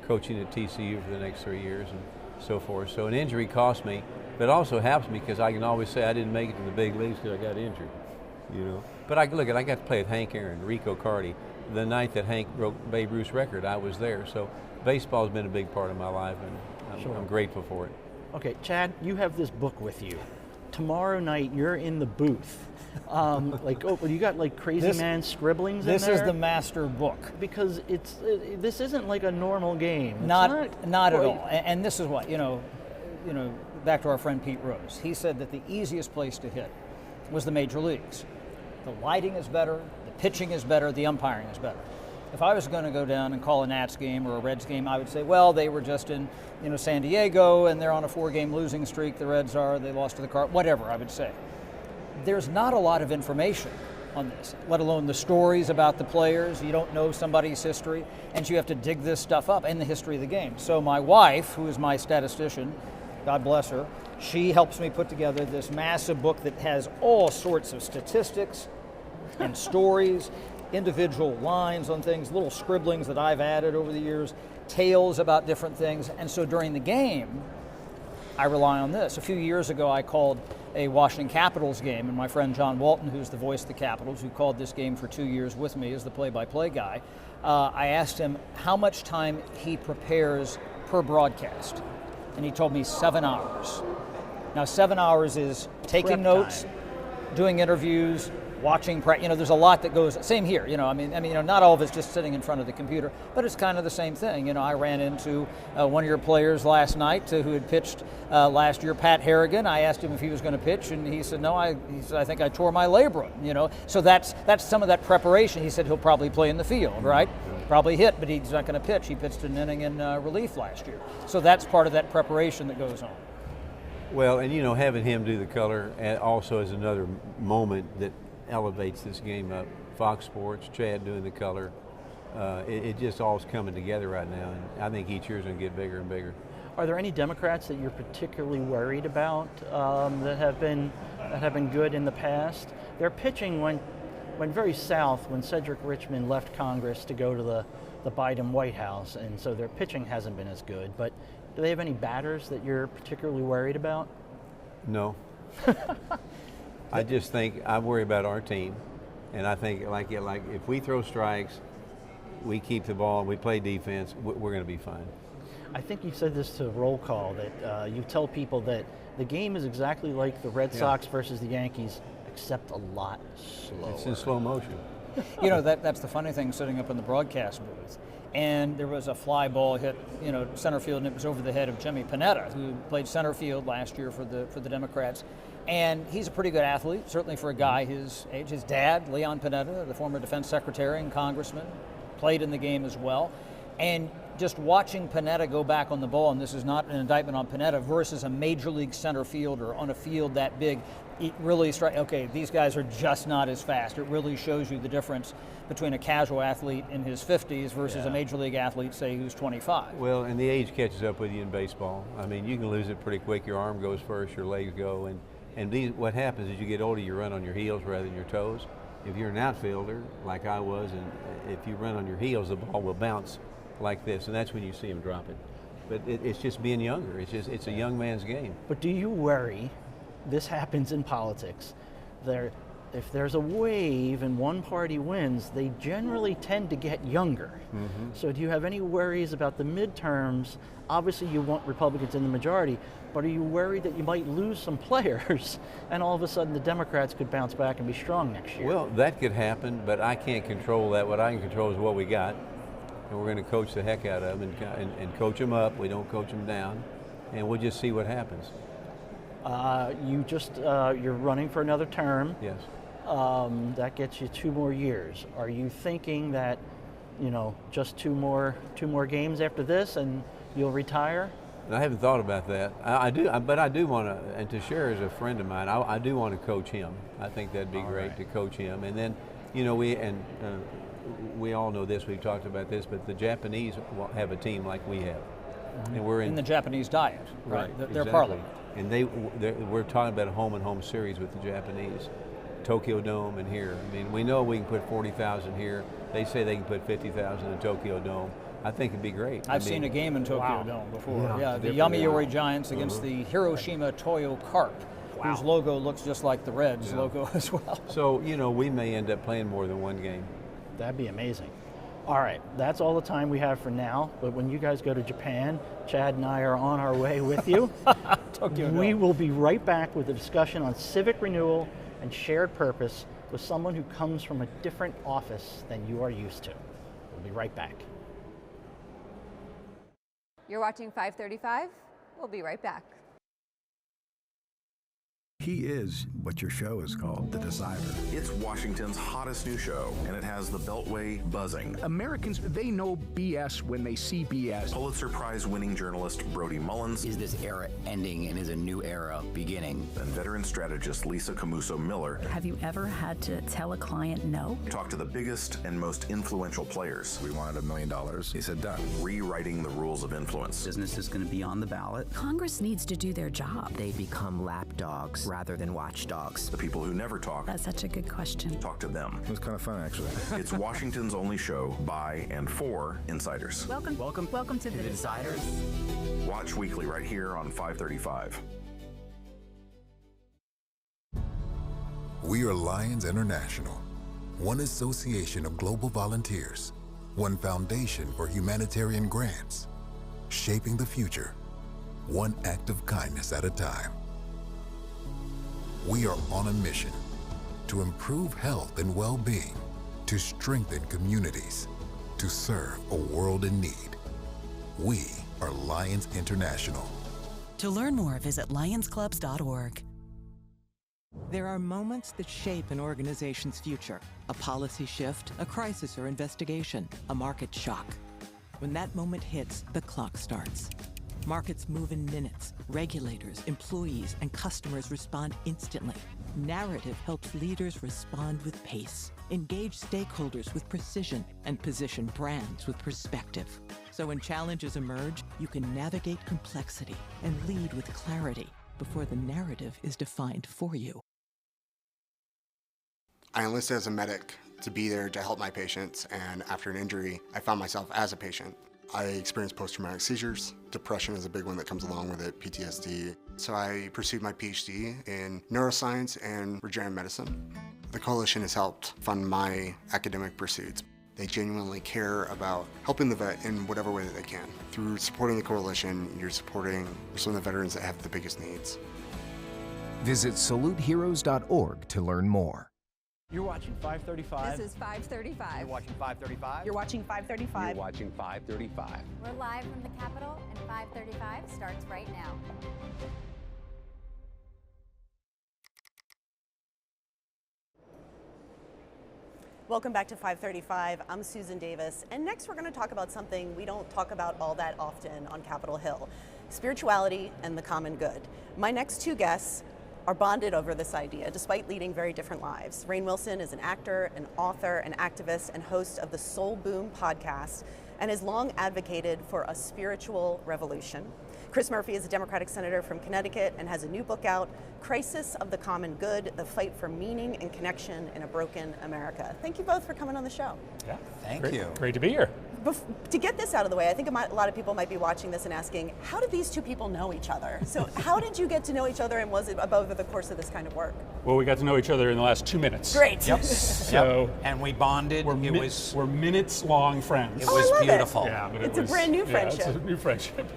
coaching at TCU for the next 3 years and so forth. So an injury cost me, but also helps me because I can always say I didn't make it to the big leagues because I got injured, you know. But I got to play with Hank Aaron, Rico Carty. The night that Hank broke Babe Ruth's record, I was there. So baseball has been a big part of my life, and I'm grateful for it. Okay, Chad, you have this book with you. Tomorrow night, you're in the booth. You got like crazy man scribblings in there? This is the master book. Because this isn't like a normal game. Not at all. And this is what, back to our friend Pete Rose. He said that the easiest place to hit was the major leagues. The lighting is better, the pitching is better, the umpiring is better. If I was going to go down and call a Nats game or a Reds game, I would say, well, they were just in San Diego and they're on a 4-game losing streak. The Reds they lost to the Cardinals, whatever I would say. There's not a lot of information on this, let alone the stories about the players. You don't know somebody's history, and you have to dig this stuff up in the history of the game. So my wife, who is my statistician, God bless her, she helps me put together this massive book that has all sorts of statistics and stories, individual lines on things, little scribblings that I've added over the years, tales about different things. And so during the game, I rely on this. A few years ago, I called a Washington Capitals game, and my friend John Walton, who's the voice of the Capitals, who called this game for 2 years with me as the play-by-play guy, I asked him how much time he prepares per broadcast. And he told me 7 hours. Now, 7 hours is taking notes, doing interviews, watching, there's a lot that goes, same here, not all of it's just sitting in front of the computer, but it's kind of the same thing. I ran into one of your players last night who had pitched last year, Pat Harrigan. I asked him if he was going to pitch, and he said, no, I think I tore my labrum, So that's some of that preparation. He said he'll probably play in the field, right? Probably hit, but he's not going to pitch. He pitched an inning in relief last year. So that's part of that preparation that goes on. Well, and having him do the color also is another moment that elevates this game up. Fox Sports, Chad doing the color, it just all's coming together right now, and I think each year's going to get bigger and bigger. Are there any Democrats that you're particularly worried about that have been good in the past? Their pitching went very south when Cedric Richmond left Congress to go to the Biden White House, and so their pitching hasn't been as good. But do they have any batters that you're particularly worried about? No. I just think I worry about our team, and I think like if we throw strikes, we keep the ball, we play defense, we're going to be fine. I think you said this to Roll Call, that you tell people that the game is exactly like the Red Sox versus the Yankees, except a lot slower. It's in slow motion. That's the funny thing, sitting up in the broadcast booth. And there was a fly ball hit, center field, and it was over the head of Jimmy Panetta, who played center field last year for the Democrats. And he's a pretty good athlete, certainly for a guy his age. His dad, Leon Panetta, the former defense secretary and congressman, played in the game as well. And just watching Panetta go back on the ball, and this is not an indictment on Panetta, versus a major league center fielder on a field that big, it really strikes, okay, these guys are just not as fast. It really shows you the difference between a casual athlete in his 50s versus a major league athlete, say, who's 25. Well, and the age catches up with you in baseball. I mean, you can lose it pretty quick. Your arm goes first, your legs go, and what happens is you get older, you run on your heels rather than your toes. If you're an outfielder, like I was, and if you run on your heels, the ball will bounce like this, and that's when you see him drop it. But it's just being younger. It's a young man's game. But do you worry, this happens in politics, if there's a wave and one party wins, they generally tend to get younger. So do you have any worries about the midterms? Obviously you want Republicans in the majority, but are you worried that you might lose some players and all of a sudden the Democrats could bounce back and be strong next year? Well, that could happen, but I can't control that. What I can control is what we got, and we're going to coach the heck out of them and coach them up. We don't coach them down, and we'll just see what happens. You're running for another term. Yes. That gets you 2 more years. Are you thinking that, just two more games after this and you'll retire? I haven't thought about that. I do want to, and Teixeira is a friend of mine. I do want to coach him. I think that'd be great to coach him. And then, we all know this. We've talked about this, but the Japanese have a team like we have, and we're in the Japanese diet, right? They're exactly. parliament. And we're talking about a home-and-home series with the Japanese, Tokyo Dome and here. I mean, we know we can put 40,000 here. They say they can put 50,000 in Tokyo Dome. I think it'd be great. I've seen a game in Tokyo Dome before. Yeah, the Yomiuri Giants against the Hiroshima Toyo Carp, whose logo looks just like the Reds logo as well. So, we may end up playing more than one game. That'd be amazing. All right, that's all the time we have for now, but when you guys go to Japan, Chad and I are on our way with you. We will be right back with a discussion on civic renewal and shared purpose with someone who comes from a different office than you are used to. We'll be right back. You're watching 535. We'll be right back. He is what your show is called, The Decider. It's Washington's hottest new show, and it has the Beltway buzzing. Americans, they know BS when they see BS. Pulitzer Prize-winning journalist Brody Mullins. Is this era ending and is a new era beginning? And veteran strategist Lisa Camuso-Miller. Have you ever had to tell a client no? Talk to the biggest and most influential players. We wanted $1 million. He said done. Rewriting the rules of influence. Business is going to be on the ballot. Congress needs to do their job. They become lapdogs rather than watchdogs. The people who never talk. That's such a good question. Talk to them. It was kind of fun, actually. It's Washington's only show by and for insiders. Welcome to The Deciders. Watch weekly right here on 535. We are Lions International, one association of global volunteers, one foundation for humanitarian grants, shaping the future, one act of kindness at a time. We are on a mission to improve health and well-being, to strengthen communities, to serve a world in need. We are Lions International. To learn more, visit lionsclubs.org. There are moments that shape an organization's future. A policy shift, a crisis or investigation, a market shock. When that moment hits, the clock starts. Markets move in minutes. Regulators, employees, and customers respond instantly. Narrative helps leaders respond with pace, engage stakeholders with precision, and position brands with perspective. So when challenges emerge, you can navigate complexity and lead with clarity before the narrative is defined for you. I enlisted as a medic to be there to help my patients, and after an injury, I found myself as a patient. I experienced post-traumatic seizures. Depression is a big one that comes along with it, PTSD. So I pursued my PhD in neuroscience and regenerative medicine. The coalition has helped fund my academic pursuits. They genuinely care about helping the vet in whatever way that they can. Through supporting the coalition, you're supporting some of the veterans that have the biggest needs. Visit saluteheroes.org to learn more. You're watching 535. This is 535. You're watching 535. You're watching 535. You're watching 535. We're live from the Capitol, and 535 starts right now. Welcome back to 535. I'm Susan Davis, and next we're going to talk about something we don't talk about all that often on Capitol Hill: spirituality and the common good. My next two guests are bonded over this idea, despite leading very different lives. Rainn Wilson is an actor, an author, an activist, and host of the Soul Boom podcast, and has long advocated for a spiritual revolution. Chris Murphy is a Democratic senator from Connecticut and has a new book out, Crisis of the Common Good, The Fight for Meaning and Connection in a Broken America. Thank you both for coming on the show. Yeah, thank you. Great to be here. To get this out of the way, I think a lot of people might be watching this and asking, how did these two people know each other? So how did you get to know each other, and was it over the course of this kind of work? Well, we got to know each other in the last 2 minutes. Great. Yep. So and we bonded. We're minutes long friends. It was beautiful. Yeah, but it's a brand new friendship. Yeah, it's a new friendship.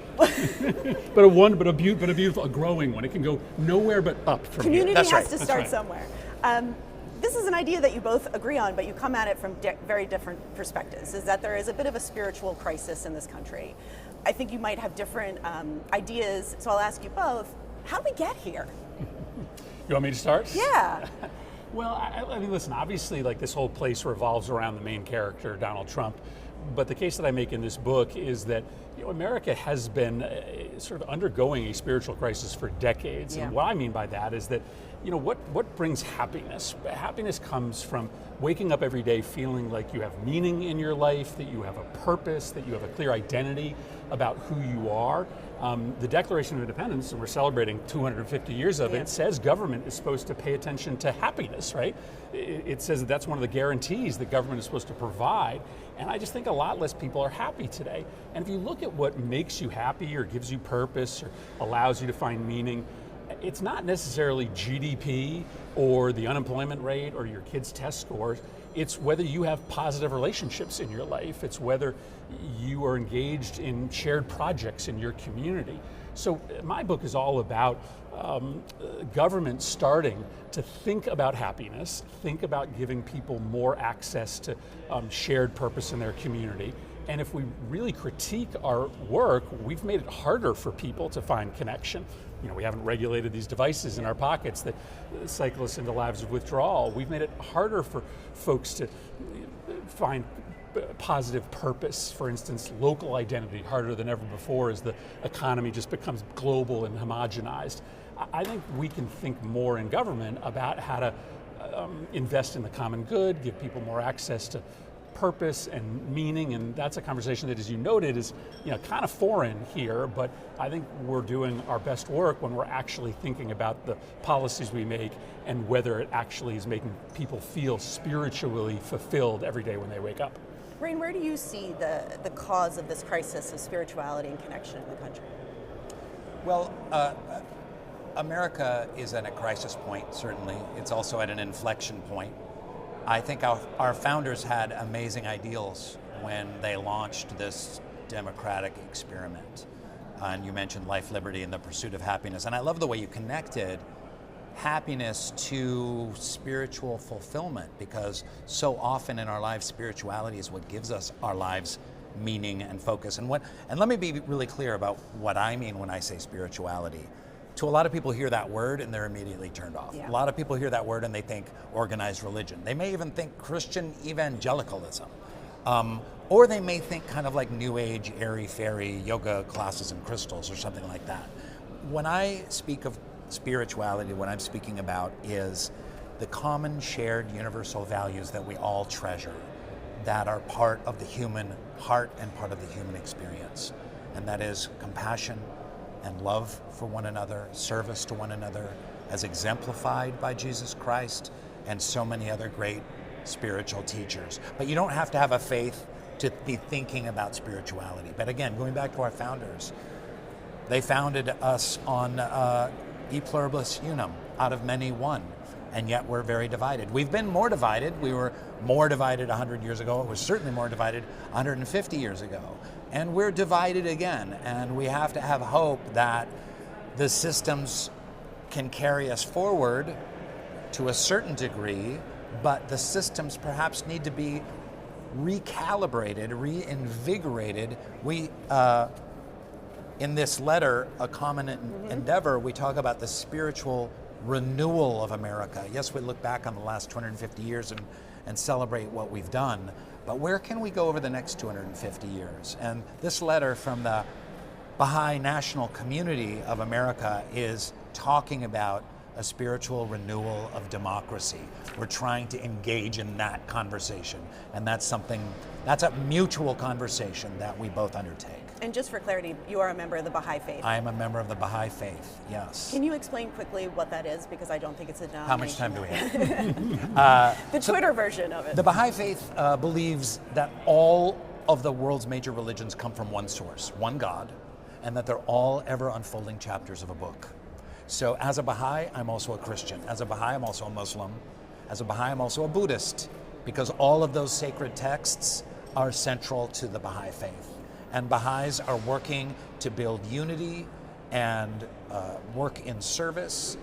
but a beautiful, a growing one. It can go nowhere but up from Community here. has to start somewhere. This is an idea that you both agree on, but you come at it from very different perspectives, is that there is a bit of a spiritual crisis in this country. I think you might have different ideas, so I'll ask you both, how did we get here? You want me to start? Yeah. Well, I mean, listen, obviously, like, this whole place revolves around the main character, Donald Trump. But the case that I make in this book is that, you know, America has been sort of undergoing a spiritual crisis for decades. Yeah. And what I mean by that is that, you know, what brings happiness? Happiness comes from waking up every day feeling like you have meaning in your life, that you have a purpose, that you have a clear identity about who you are. The Declaration of Independence, and we're celebrating 250 years of it, says government is supposed to pay attention to happiness, right? It says that that's one of the guarantees that government is supposed to provide. And I just think a lot less people are happy today. And if you look at what makes you happy or gives you purpose or allows you to find meaning, it's not necessarily GDP or the unemployment rate or your kids' test scores. It's whether you have positive relationships in your life. It's whether you are engaged in shared projects in your community. So my book is all about government starting to think about happiness, think about giving people more access to shared purpose in their community. And if we really critique our work, we've made it harder for people to find connection. You know, we haven't regulated these devices in our pockets that cycle us into lives of withdrawal. We've made it harder for folks to find positive purpose, for instance, local identity, harder than ever before as the economy just becomes global and homogenized. I think we can think more in government about how to invest in the common good, give people more access to purpose and meaning, and that's a conversation that, as you noted, is, you know, kind of foreign here, but I think we're doing our best work when we're actually thinking about the policies we make and whether it actually is making people feel spiritually fulfilled every day when they wake up. Rainn, where do you see the cause of this crisis of spirituality and connection in the country? Well, America is at a crisis point, certainly. It's also at an inflection point. I think our founders had amazing ideals when they launched this democratic experiment. And you mentioned life, liberty, and the pursuit of happiness. And I love the way you connected happiness to spiritual fulfillment, because so often in our lives, spirituality is what gives us our lives meaning and focus. And let me be really clear about what I mean when I say spirituality. To a lot of people hear that word and they're immediately turned off. Yeah. A lot of people hear that word and they think organized religion. They may even think Christian evangelicalism. Or they may think kind of like New Age, airy-fairy yoga classes and crystals or something like that. When I speak of spirituality, what I'm speaking about is the common shared universal values that we all treasure, that are part of the human heart and part of the human experience. And that is compassion and love for one another, service to one another, as exemplified by Jesus Christ and so many other great spiritual teachers. But you don't have to have a faith to be thinking about spirituality. But again, going back to our founders, they founded us on e pluribus unum, out of many one, and yet we're very divided. We've been more divided. We were more divided 100 years ago. It was certainly more divided 150 years ago. And we're divided again, and we have to have hope that the systems can carry us forward to a certain degree, but the systems perhaps need to be recalibrated, reinvigorated. We, in this letter, A Common Endeavor, we talk about the spiritual renewal of America. Yes, we look back on the last 250 years and celebrate what we've done, but where can we go over the next 250 years? And this letter from the Baha'i National Community of America is talking about a spiritual renewal of democracy. We're trying to engage in that conversation, and that's a mutual conversation that we both undertake. And just for clarity, you are a member of the Baha'i faith. I am a member of the Baha'i faith, yes. Can you explain quickly what that is? Because I don't think it's a denomination. How much time do we have? The Twitter version of it. The Baha'i faith believes that all of the world's major religions come from one source, one God, and that they're all ever unfolding chapters of a book. So as a Baha'i, I'm also a Christian. As a Baha'i, I'm also a Muslim. As a Baha'i, I'm also a Buddhist, because all of those sacred texts are central to the Baha'i faith. And Baha'is are working to build unity and work in service,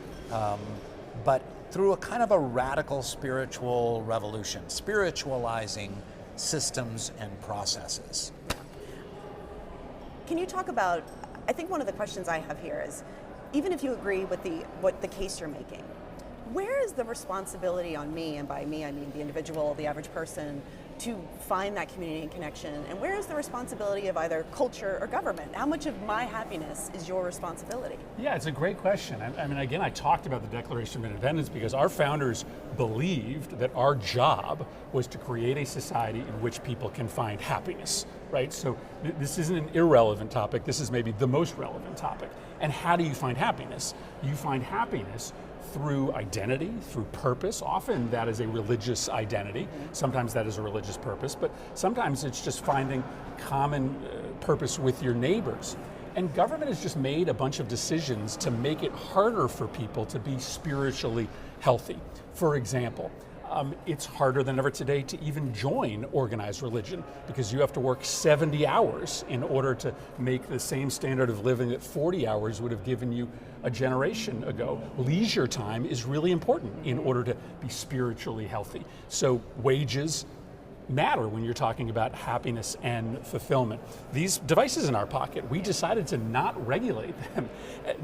but through a kind of a radical spiritual revolution, spiritualizing systems and processes. Can you talk about, I think one of the questions I have here is, even if you agree with what the case you're making, where is the responsibility on me, and by me I mean the individual, the average person, to find that community and connection, and where is the responsibility of either culture or government? How much of my happiness is your responsibility? Yeah, it's a great question. I mean, again, I talked about the Declaration of Independence because our founders believed that our job was to create a society in which people can find happiness, right? So this isn't an irrelevant topic, this is maybe the most relevant topic. And how do you find happiness? You find happiness through identity, through purpose. Often that is a religious identity. Sometimes that is a religious purpose, but sometimes it's just finding common purpose with your neighbors. And government has just made a bunch of decisions to make it harder for people to be spiritually healthy. For example, it's harder than ever today to even join organized religion because you have to work 70 hours in order to make the same standard of living that 40 hours would have given you a generation ago. Leisure time is really important in order to be spiritually healthy. So wages matter when you're talking about happiness and fulfillment. These devices in our pocket, we decided to not regulate them.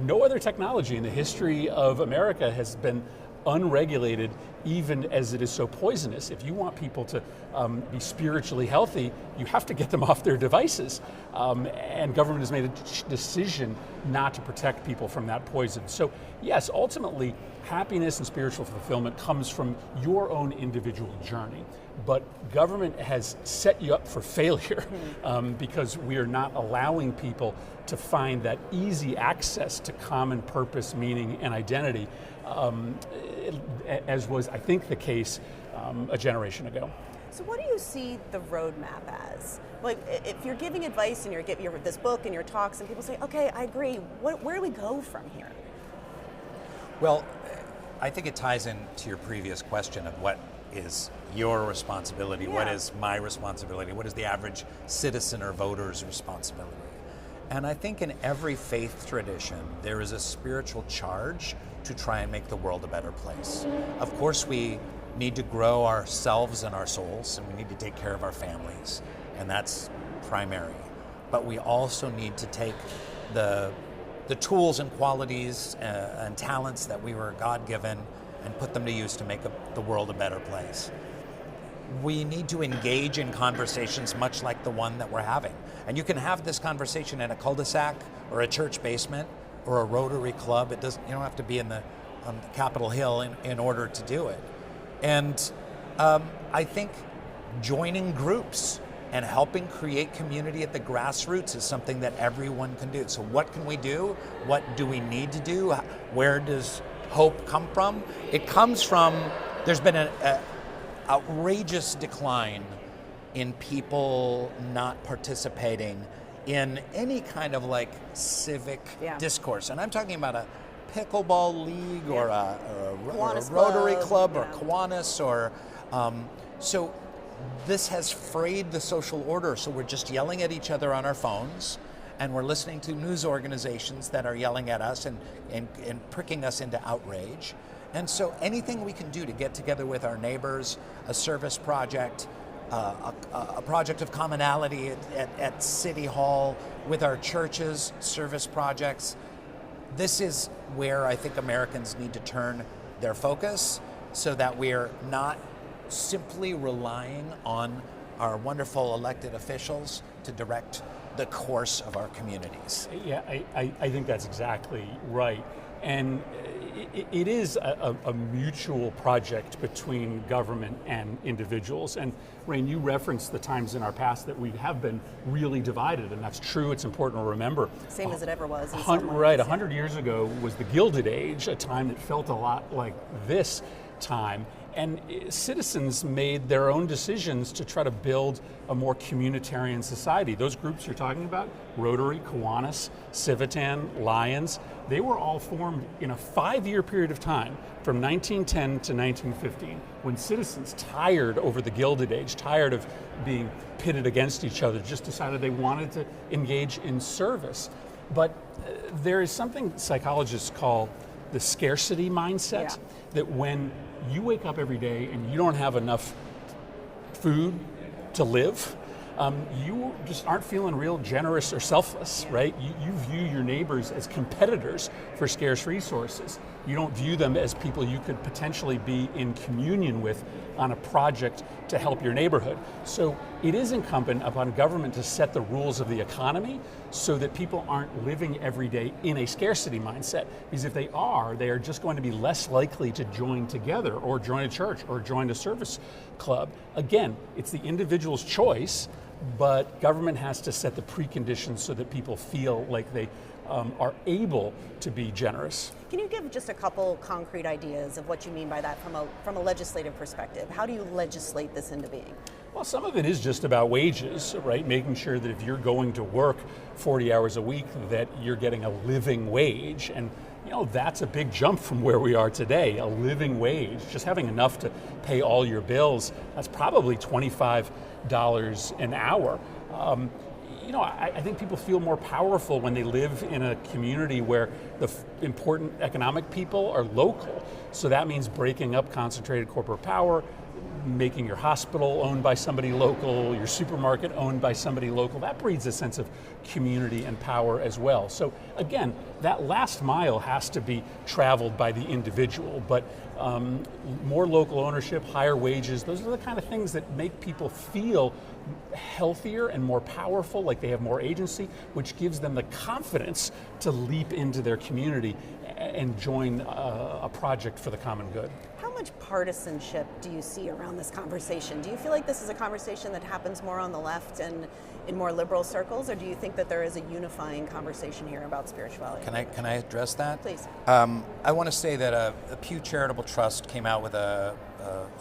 No other technology in the history of America has been unregulated, even as it is so poisonous. If you want people to be spiritually healthy, you have to get them off their devices. And government has made a decision not to protect people from that poison. So yes, ultimately, happiness and spiritual fulfillment comes from your own individual journey. But government has set you up for failure because we are not allowing people to find that easy access to common purpose, meaning, and identity, as was, I think, the case a generation ago. So what do you see the roadmap as? Like, if you're giving advice and you're this book and your talks, and people say, okay, I agree, where do we go from here? Well, I think it ties into your previous question of what is your responsibility, what is my responsibility, what is the average citizen or voter's responsibility. And I think in every faith tradition, there is a spiritual charge to try and make the world a better place. Of course, we need to grow ourselves and our souls, and we need to take care of our families, and that's primary. But we also need to take the tools and qualities and talents that we were God-given and put them to use to make the world a better place. We need to engage in conversations much like the one that we're having. And you can have this conversation in a cul-de-sac or a church basement or a Rotary Club. You don't have to be on Capitol Hill in order to do it. And I think joining groups and helping create community at the grassroots is something that everyone can do. So what can we do? What do we need to do? Where does hope come from? It comes from, there's been an outrageous decline in people not participating in any kind of like civic discourse. And I'm talking about a pickleball league or a Rotary Club or Kiwanis or, so this has frayed the social order. So we're just yelling at each other on our phones, and we're listening to news organizations that are yelling at us and pricking us into outrage. And so anything we can do to get together with our neighbors, a service project, a project of commonality at City Hall, with our churches, service projects, this is where I think Americans need to turn their focus so that we're not simply relying on our wonderful elected officials to direct the course of our communities. Yeah, I think that's exactly right. And it is a mutual project between government and individuals. And Rainn, you referenced the times in our past that we have been really divided, and that's true. It's important to remember. Same as it ever was. Right, 100 years ago was the Gilded Age, a time that felt a lot like this time. And citizens made their own decisions to try to build a more communitarian society. Those groups you're talking about, Rotary, Kiwanis, Civitan, Lions, they were all formed in a 5-year period of time from 1910 to 1915, when citizens, tired over the Gilded Age, tired of being pitted against each other, just decided they wanted to engage in service. But there is something psychologists call the scarcity mindset, that when you wake up every day and you don't have enough food to live, you just aren't feeling real generous or selfless, right? You view your neighbors as competitors for scarce resources. You don't view them as people you could potentially be in communion with on a project to help your neighborhood. So it is incumbent upon government to set the rules of the economy so that people aren't living every day in a scarcity mindset. Because if they are just going to be less likely to join together or join a church or join a service club. Again, it's the individual's choice, but government has to set the preconditions so that people feel like they are able to be generous. Can you give just a couple concrete ideas of what you mean by that from a legislative perspective? How do you legislate this into being? Well, some of it is just about wages, right? Making sure that if you're going to work 40 hours a week, that you're getting a living wage. And that's a big jump from where we are today. A living wage, just having enough to pay all your bills, that's probably $25 an hour. I think people feel more powerful when they live in a community where the important economic people are local. So that means breaking up concentrated corporate power, making your hospital owned by somebody local, your supermarket owned by somebody local. That breeds a sense of community and power as well. So again, that last mile has to be traveled by the individual, but more local ownership, higher wages, those are the kind of things that make people feel healthier and more powerful, like they have more agency, which gives them the confidence to leap into their community and join a project for the common good. How much partisanship do you see around this conversation? Do you feel like this is a conversation that happens more on the left and in more liberal circles, or do you think that there is a unifying conversation here about spirituality? Can I address that? Please. I want to say that a Pew Charitable Trust came out with a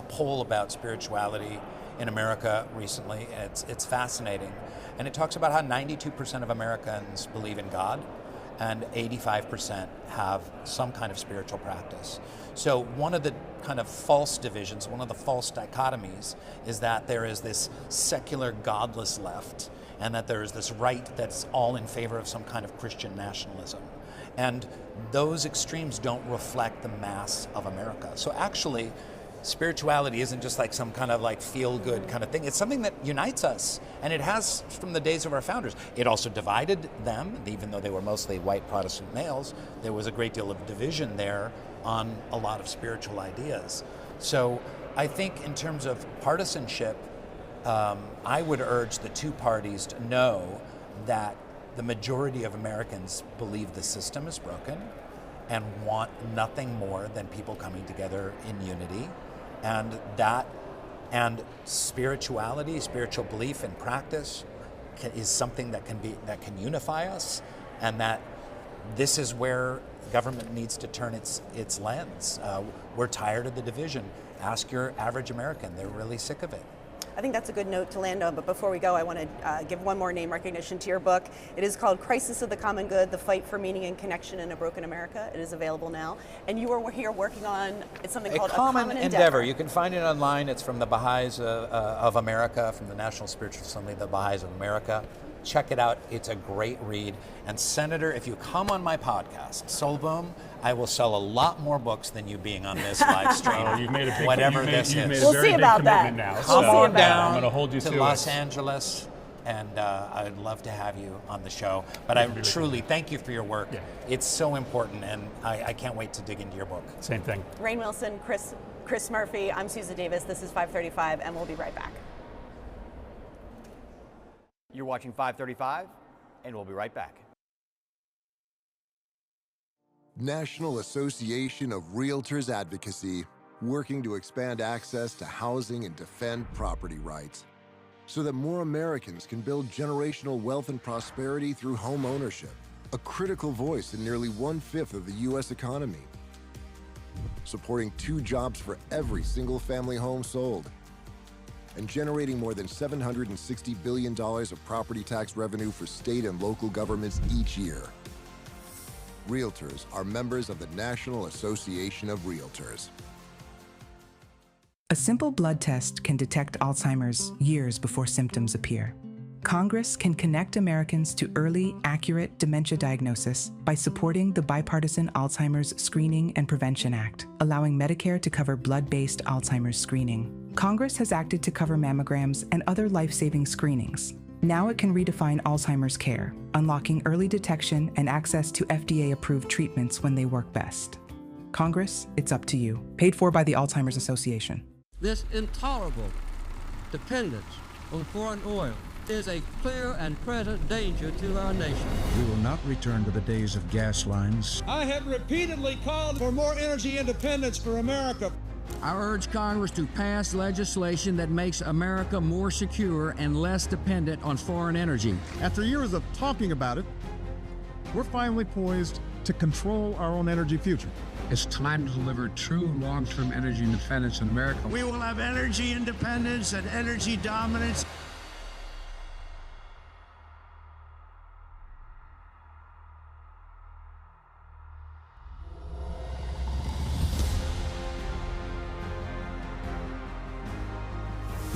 poll about spirituality in America recently, and it's fascinating. And it talks about how 92% of Americans believe in God, and 85% have some kind of spiritual practice. So one of the kind of false divisions, one of the false dichotomies, is that there is this secular, godless left, and that there is this right that's all in favor of some kind of Christian nationalism. And those extremes don't reflect the mass of America. So actually, spirituality isn't just like some kind of like feel-good kind of thing. It's something that unites us, and it has from the days of our founders. It also divided them, even though they were mostly white Protestant males. There was a great deal of division there on a lot of spiritual ideas. So I think in terms of partisanship, I would urge the two parties to know that the majority of Americans believe the system is broken and want nothing more than people coming together in unity. And spirituality, spiritual belief and practice is something that can unify us, and that this is where government needs to turn its lens. We're tired of the division. Ask your average American; they're really sick of it. I think that's a good note to land on, but before we go, I want to give one more name recognition to your book. It is called Crisis of the Common Good, The Fight for Meaning and Connection in a Broken America. It is available now. And you are here working on, it's something called A Common Endeavor. You can find it online. It's from the Baha'is of America, from the National Spiritual Assembly of the Baha'is of America. Check it out. It's a great read. And Senator, if you come on my podcast, Soul Boom, I will sell a lot more books than you being on this live stream. You've made a big whatever this is. We'll see about that. Now, come on down I'm going to hold you to Los Angeles, and I'd love to have you on the show. But I truly thank you for your work. Yeah. It's so important, and I can't wait to dig into your book. Same thing. Rainn Wilson, Chris Murphy, I'm Susan Davis. This is 535, and we'll be right back. You're watching 535, and we'll be right back. National Association of Realtors Advocacy, working to expand access to housing and defend property rights so that more Americans can build generational wealth and prosperity through home ownership, a critical voice in nearly 1/5 of the U.S. economy. supporting 2 jobs for every single-family home sold, and generating more than $760 billion of property tax revenue for state and local governments each year. Realtors are members of the National Association of Realtors. A simple blood test can detect Alzheimer's years before symptoms appear. Congress can connect Americans to early, accurate dementia diagnosis by supporting the Bipartisan Alzheimer's Screening and Prevention Act, allowing Medicare to cover blood-based Alzheimer's screening. Congress has acted to cover mammograms and other life-saving screenings. Now it can redefine Alzheimer's care, unlocking early detection and access to FDA-approved treatments when they work best. Congress, it's up to you. Paid for by the Alzheimer's Association. This intolerable dependence on foreign oil is a clear and present danger to our nation. We will not return to the days of gas lines. I have repeatedly called for more energy independence for America. I urge Congress to pass legislation that makes America more secure and less dependent on foreign energy. After years of talking about it, we're finally poised to control our own energy future. It's time to deliver true long-term energy independence in America. We will have energy independence and energy dominance.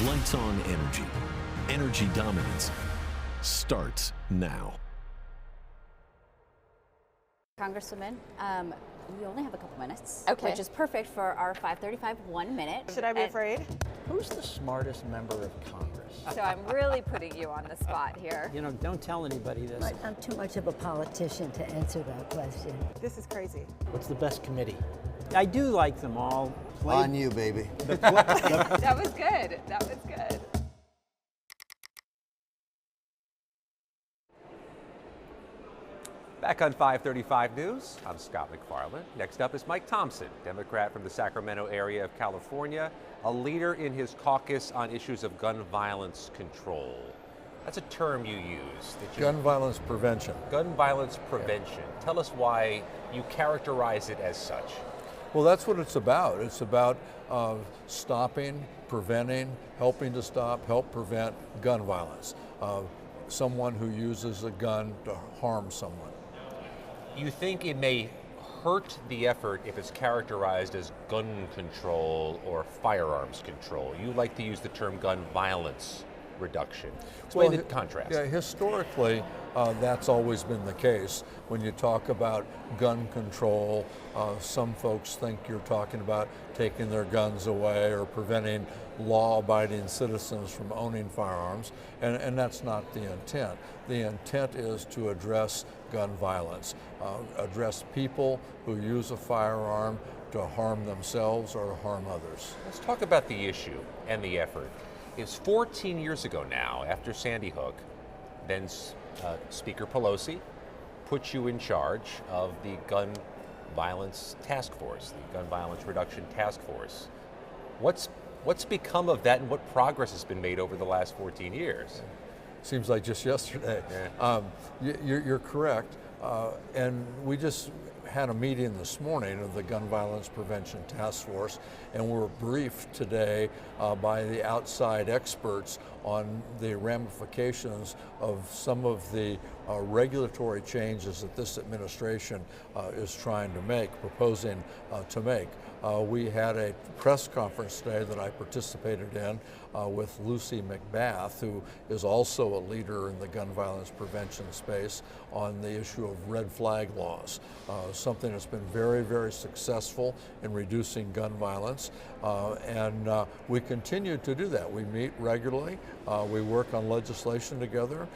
Lights on energy. Energy dominance starts now. Congresswoman, we only have a couple minutes, Okay. which is perfect for our 5:35 1 minute. Should I be afraid? Who's the smartest member of Congress? So I'm really putting you on the spot here. You know, don't tell anybody this. I'm too much of a politician to answer that question. This is crazy. What's the best committee? I do like them all. On you, baby. That was good. That was good. Back on 535 News, I'm Scott McFarland. Next up is Mike Thompson, Democrat from the Sacramento area of California, a leader in his caucus on issues of gun violence control. That's a term you use. Gun violence prevention. Gun violence prevention. Yeah. Tell us why you characterize it as such. Well, that's what it's about. It's about stopping, preventing, helping to stop, help prevent gun violence. Someone who uses a gun to harm someone. You think it may hurt the effort if it's characterized as gun control or firearms control? You like to use the term gun violence reduction. Explain the contrast. Yeah, historically, that's always been the case. When you talk about gun control, some folks think you're talking about taking their guns away or preventing law-abiding citizens from owning firearms, and that's not the intent. The intent is to address gun violence, address people who use a firearm to harm themselves or to harm others. Let's talk about the issue and the effort. It's 14 years ago now, after Sandy Hook, then Speaker Pelosi put you in charge of the Gun Violence Task Force, the Gun Violence Reduction Task Force. What's become of that, and what progress has been made over the last 14 years? Seems like just yesterday. Yeah. You're correct, and we just had a meeting this morning of the Gun Violence Prevention Task Force, and we're briefed today by the outside experts on the ramifications of some of the regulatory changes that this administration is trying to make, proposing to make. We had a press conference today that I participated in with Lucy McBath, who is also a leader in the gun violence prevention space, on the issue of red flag laws, something that's been very, very successful in reducing gun violence, and we continue to do that. We meet regularly, we work on legislation together,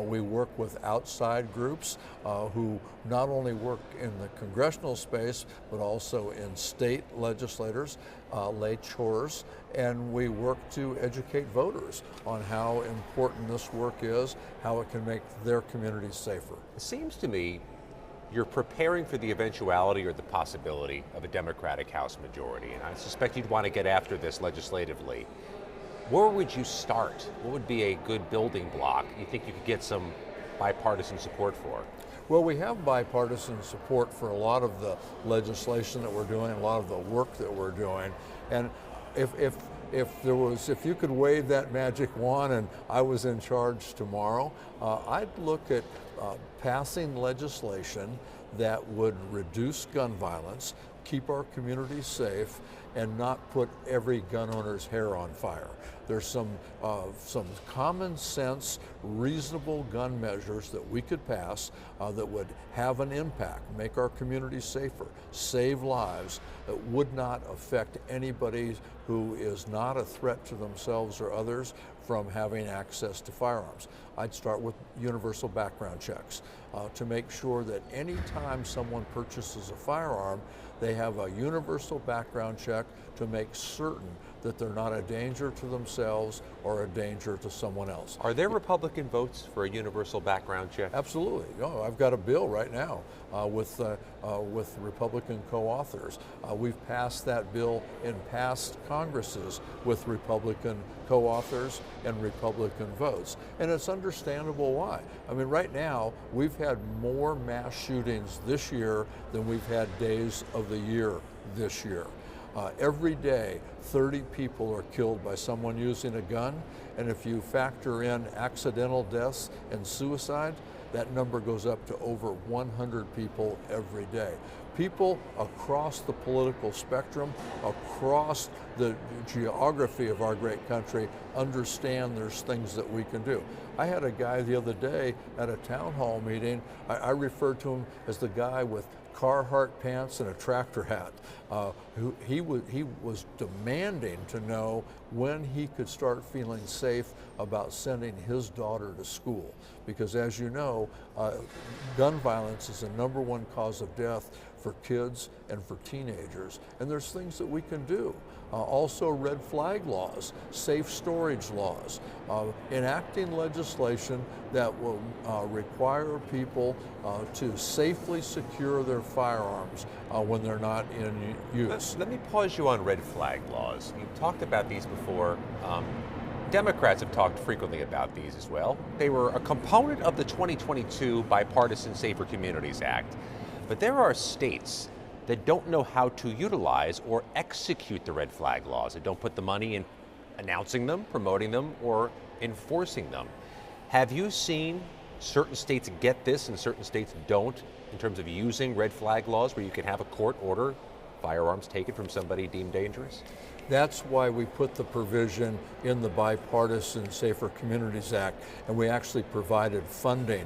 we work with outside groups who not only work in the congressional space, but also in state legislators, lay chores, and we work to educate voters on how important this work is, how it can make their communities safer. It seems to me you're preparing for the eventuality or the possibility of a Democratic House majority, and I suspect you'd want to get after this legislatively. Where would you start? What would be a good building block you think you could get some bipartisan support for? Well, we have bipartisan support for a lot of the legislation that we're doing, a lot of the work that we're doing. And if you could wave that magic wand and I was in charge tomorrow, I'd look at passing legislation that would reduce gun violence, keep our communities safe, and not put every gun owner's hair on fire. There's some common sense, reasonable gun measures that we could pass that would have an impact, make our communities safer, save lives, that would not affect anybody who is not a threat to themselves or others from having access to firearms. I'd start with universal background checks to make sure that any time someone purchases a firearm, they have a universal background check to make certain that they're not a danger to themselves or a danger to someone else. Are there Republican votes for a universal background check? Absolutely. No, I've got a bill right now with Republican co-authors. We've passed that bill in past Congresses with Republican co-authors and Republican votes. And it's understandable why. I mean, right now, we've had more mass shootings this year than we've had days of the year this year. Every day, 30 people are killed by someone using a gun, and if you factor in accidental deaths and suicide, that number goes up to over 100 people every day. People across the political spectrum, across the geography of our great country, understand there's things that we can do. I had a guy the other day at a town hall meeting, I referred to him as the guy with Carhartt pants and a tractor hat. He was demanding to know when he could start feeling safe about sending his daughter to school. Because as you know, gun violence is the #1 cause of death for kids and for teenagers. And there's things that we can do. Also red flag laws, safe storage laws, enacting legislation that will require people to safely secure their firearms when they're not in use. Let me pause you on red flag laws. You've talked about these before. Democrats have talked frequently about these as well. They were a component of the 2022 Bipartisan Safer Communities Act. But there are states that don't know how to utilize or execute the red flag laws, that don't put the money in announcing them, promoting them, or enforcing them. Have you seen certain states get this and certain states don't in terms of using red flag laws where you can have a court order firearms taken from somebody deemed dangerous? That's why we put the provision in the Bipartisan Safer Communities Act, and we actually provided funding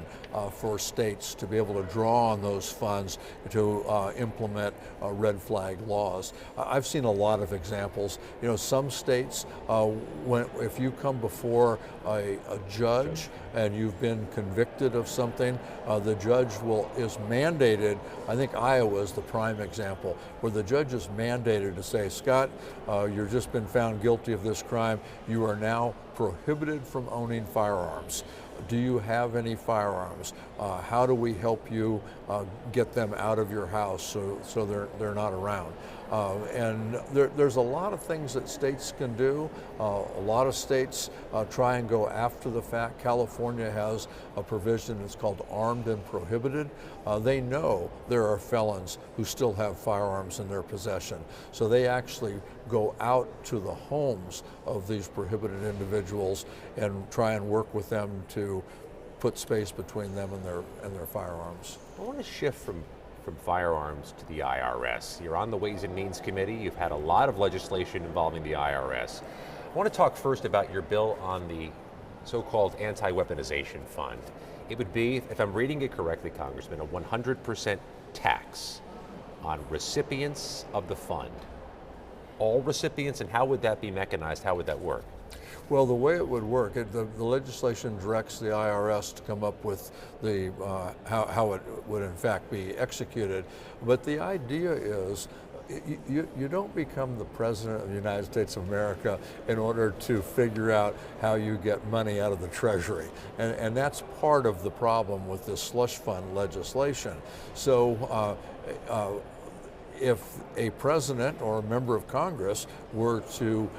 for states to be able to draw on those funds to implement red flag laws. I've seen a lot of examples. You know, some states, if you come before a judge and you've been convicted of something, the judge is mandated. I think Iowa is the prime example, where the judge is mandated to say, Scott, you've just been found guilty of this crime. You are now prohibited from owning firearms. Do you have any firearms? How do we help you get them out of your house so they're not around? And there's a lot of things that states can do. A lot of states try and go after the fact. California has a provision that's called armed and prohibited. They know there are felons who still have firearms in their possession. So they actually go out to the homes of these prohibited individuals and try and work with them to put space between them and their firearms. I want to shift from firearms to the IRS. You're on the Ways and Means Committee. You've had a lot of legislation involving the IRS. I want to talk first about your bill on the so-called anti-weaponization fund. It would be, if I'm reading it correctly, Congressman, a 100% tax on recipients of the fund. All recipients, and how would that be mechanized? How would that work? Well, the way it would work, the legislation directs the IRS to come up with the how it would in fact be executed. But the idea is you don't become the President of the United States of America in order to figure out how you get money out of the Treasury. And that's part of the problem with this slush fund legislation. So if a president or a member of Congress were to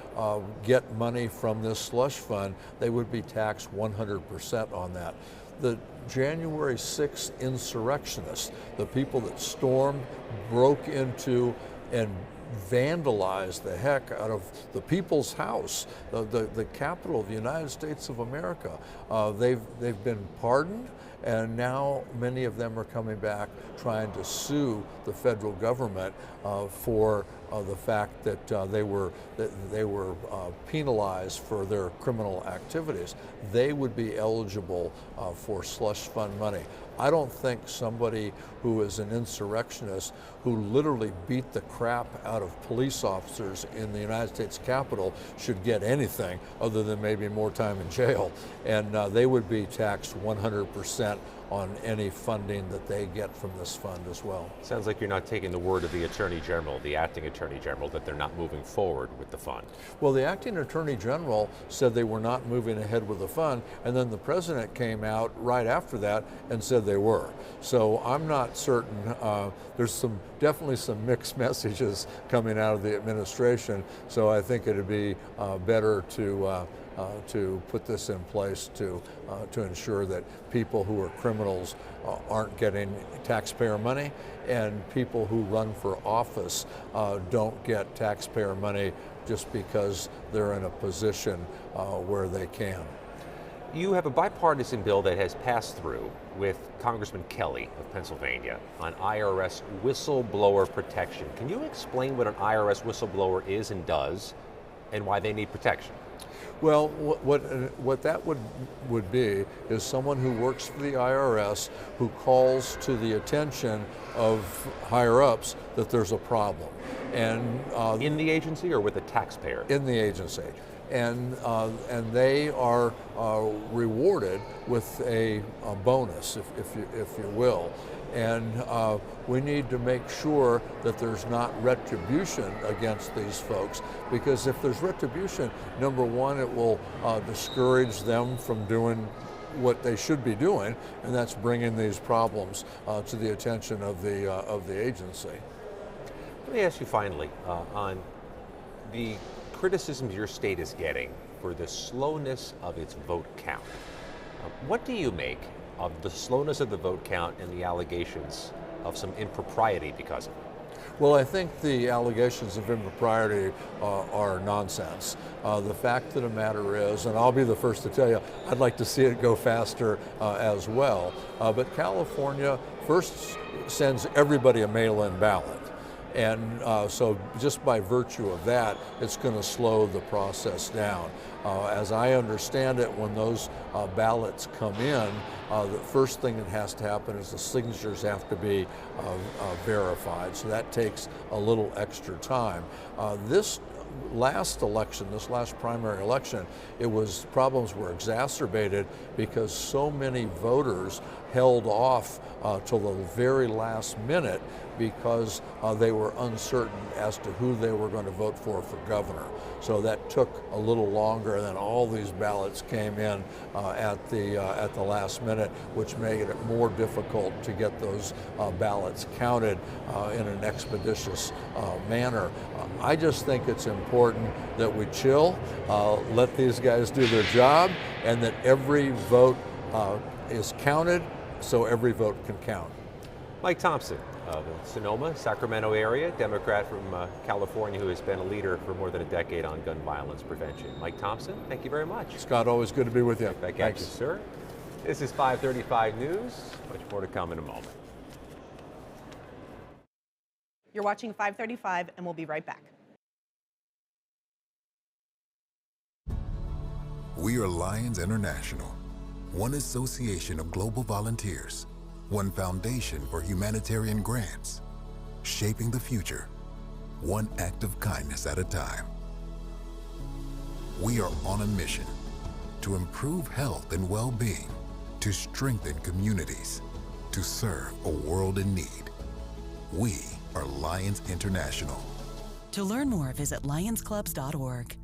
get money from this slush fund, they would be taxed 100% on that. the January 6th insurrectionists, the people that stormed, broke into, and vandalized the heck out of the People's House, the capital of the United States of America. They've been pardoned, and now many of them are coming back trying to sue the federal government for the fact that they were penalized for their criminal activities. They would be eligible for slush fund money. I don't think somebody who is an insurrectionist who literally beat the crap out of police officers in the United States Capitol should get anything other than maybe more time in jail. And they would be taxed 100% on any funding that they get from this fund as well. Sounds like you're not taking the word of the Attorney General, the acting Attorney General, that they're not moving forward with the fund. Well, the acting Attorney General said they were not moving ahead with the fund, and then the President came out right after that and said they were. So I'm not certain. There's definitely some mixed messages coming out of the administration, so I think it'd be better to put this in place to ensure that people who are criminals aren't getting taxpayer money, and people who run for office don't get taxpayer money just because they're in a position where they can. You have a bipartisan bill that has passed through with Congressman Kelly of Pennsylvania on IRS whistleblower protection. Can you explain what an IRS whistleblower is and does, and why they need protection? Well, what that would be is someone who works for the IRS who calls to the attention of higher-ups that there's a problem. And in the agency or with the taxpayer? In the agency. And they are rewarded with a bonus, if you will. And we need to make sure that there's not retribution against these folks, because if there's retribution, number one, it will discourage them from doing what they should be doing, and that's bringing these problems to the attention of the agency. Let me ask you finally on the criticisms your state is getting for the slowness of its vote count. What do you make of the slowness of the vote count and the allegations of some impropriety because of it? Well, I think the allegations of impropriety are nonsense. The fact of the matter is, and I'll be the first to tell you, I'd like to see it go faster as well, but California first sends everybody a mail-in ballot. And so just by virtue of that, it's going to slow the process down. As I understand it, when those ballots come in, the first thing that has to happen is the signatures have to be verified. So that takes a little extra time. This last election, this last primary election, problems were exacerbated because so many voters held off till the very last minute because they were uncertain as to who they were going to vote for governor. So that took a little longer, and then all these ballots came in at the last minute, which made it more difficult to get those ballots counted in an expeditious manner. I just think it's important that we chill, let these guys do their job, and that every vote is counted so every vote can count. Mike Thompson, the Sonoma, Sacramento area, Democrat from California who has been a leader for more than a decade on gun violence prevention. Mike Thompson, thank you very much. Scott, always good to be with you. Back at you, sir. This is 535 News. Much more to come in a moment. You're watching 535, and we'll be right back. We are Lions International, one association of global volunteers, one foundation for humanitarian grants, shaping the future, one act of kindness at a time. We are on a mission to improve health and well-being, to strengthen communities, to serve a world in need. We are Lions International. To learn more, visit lionsclubs.org.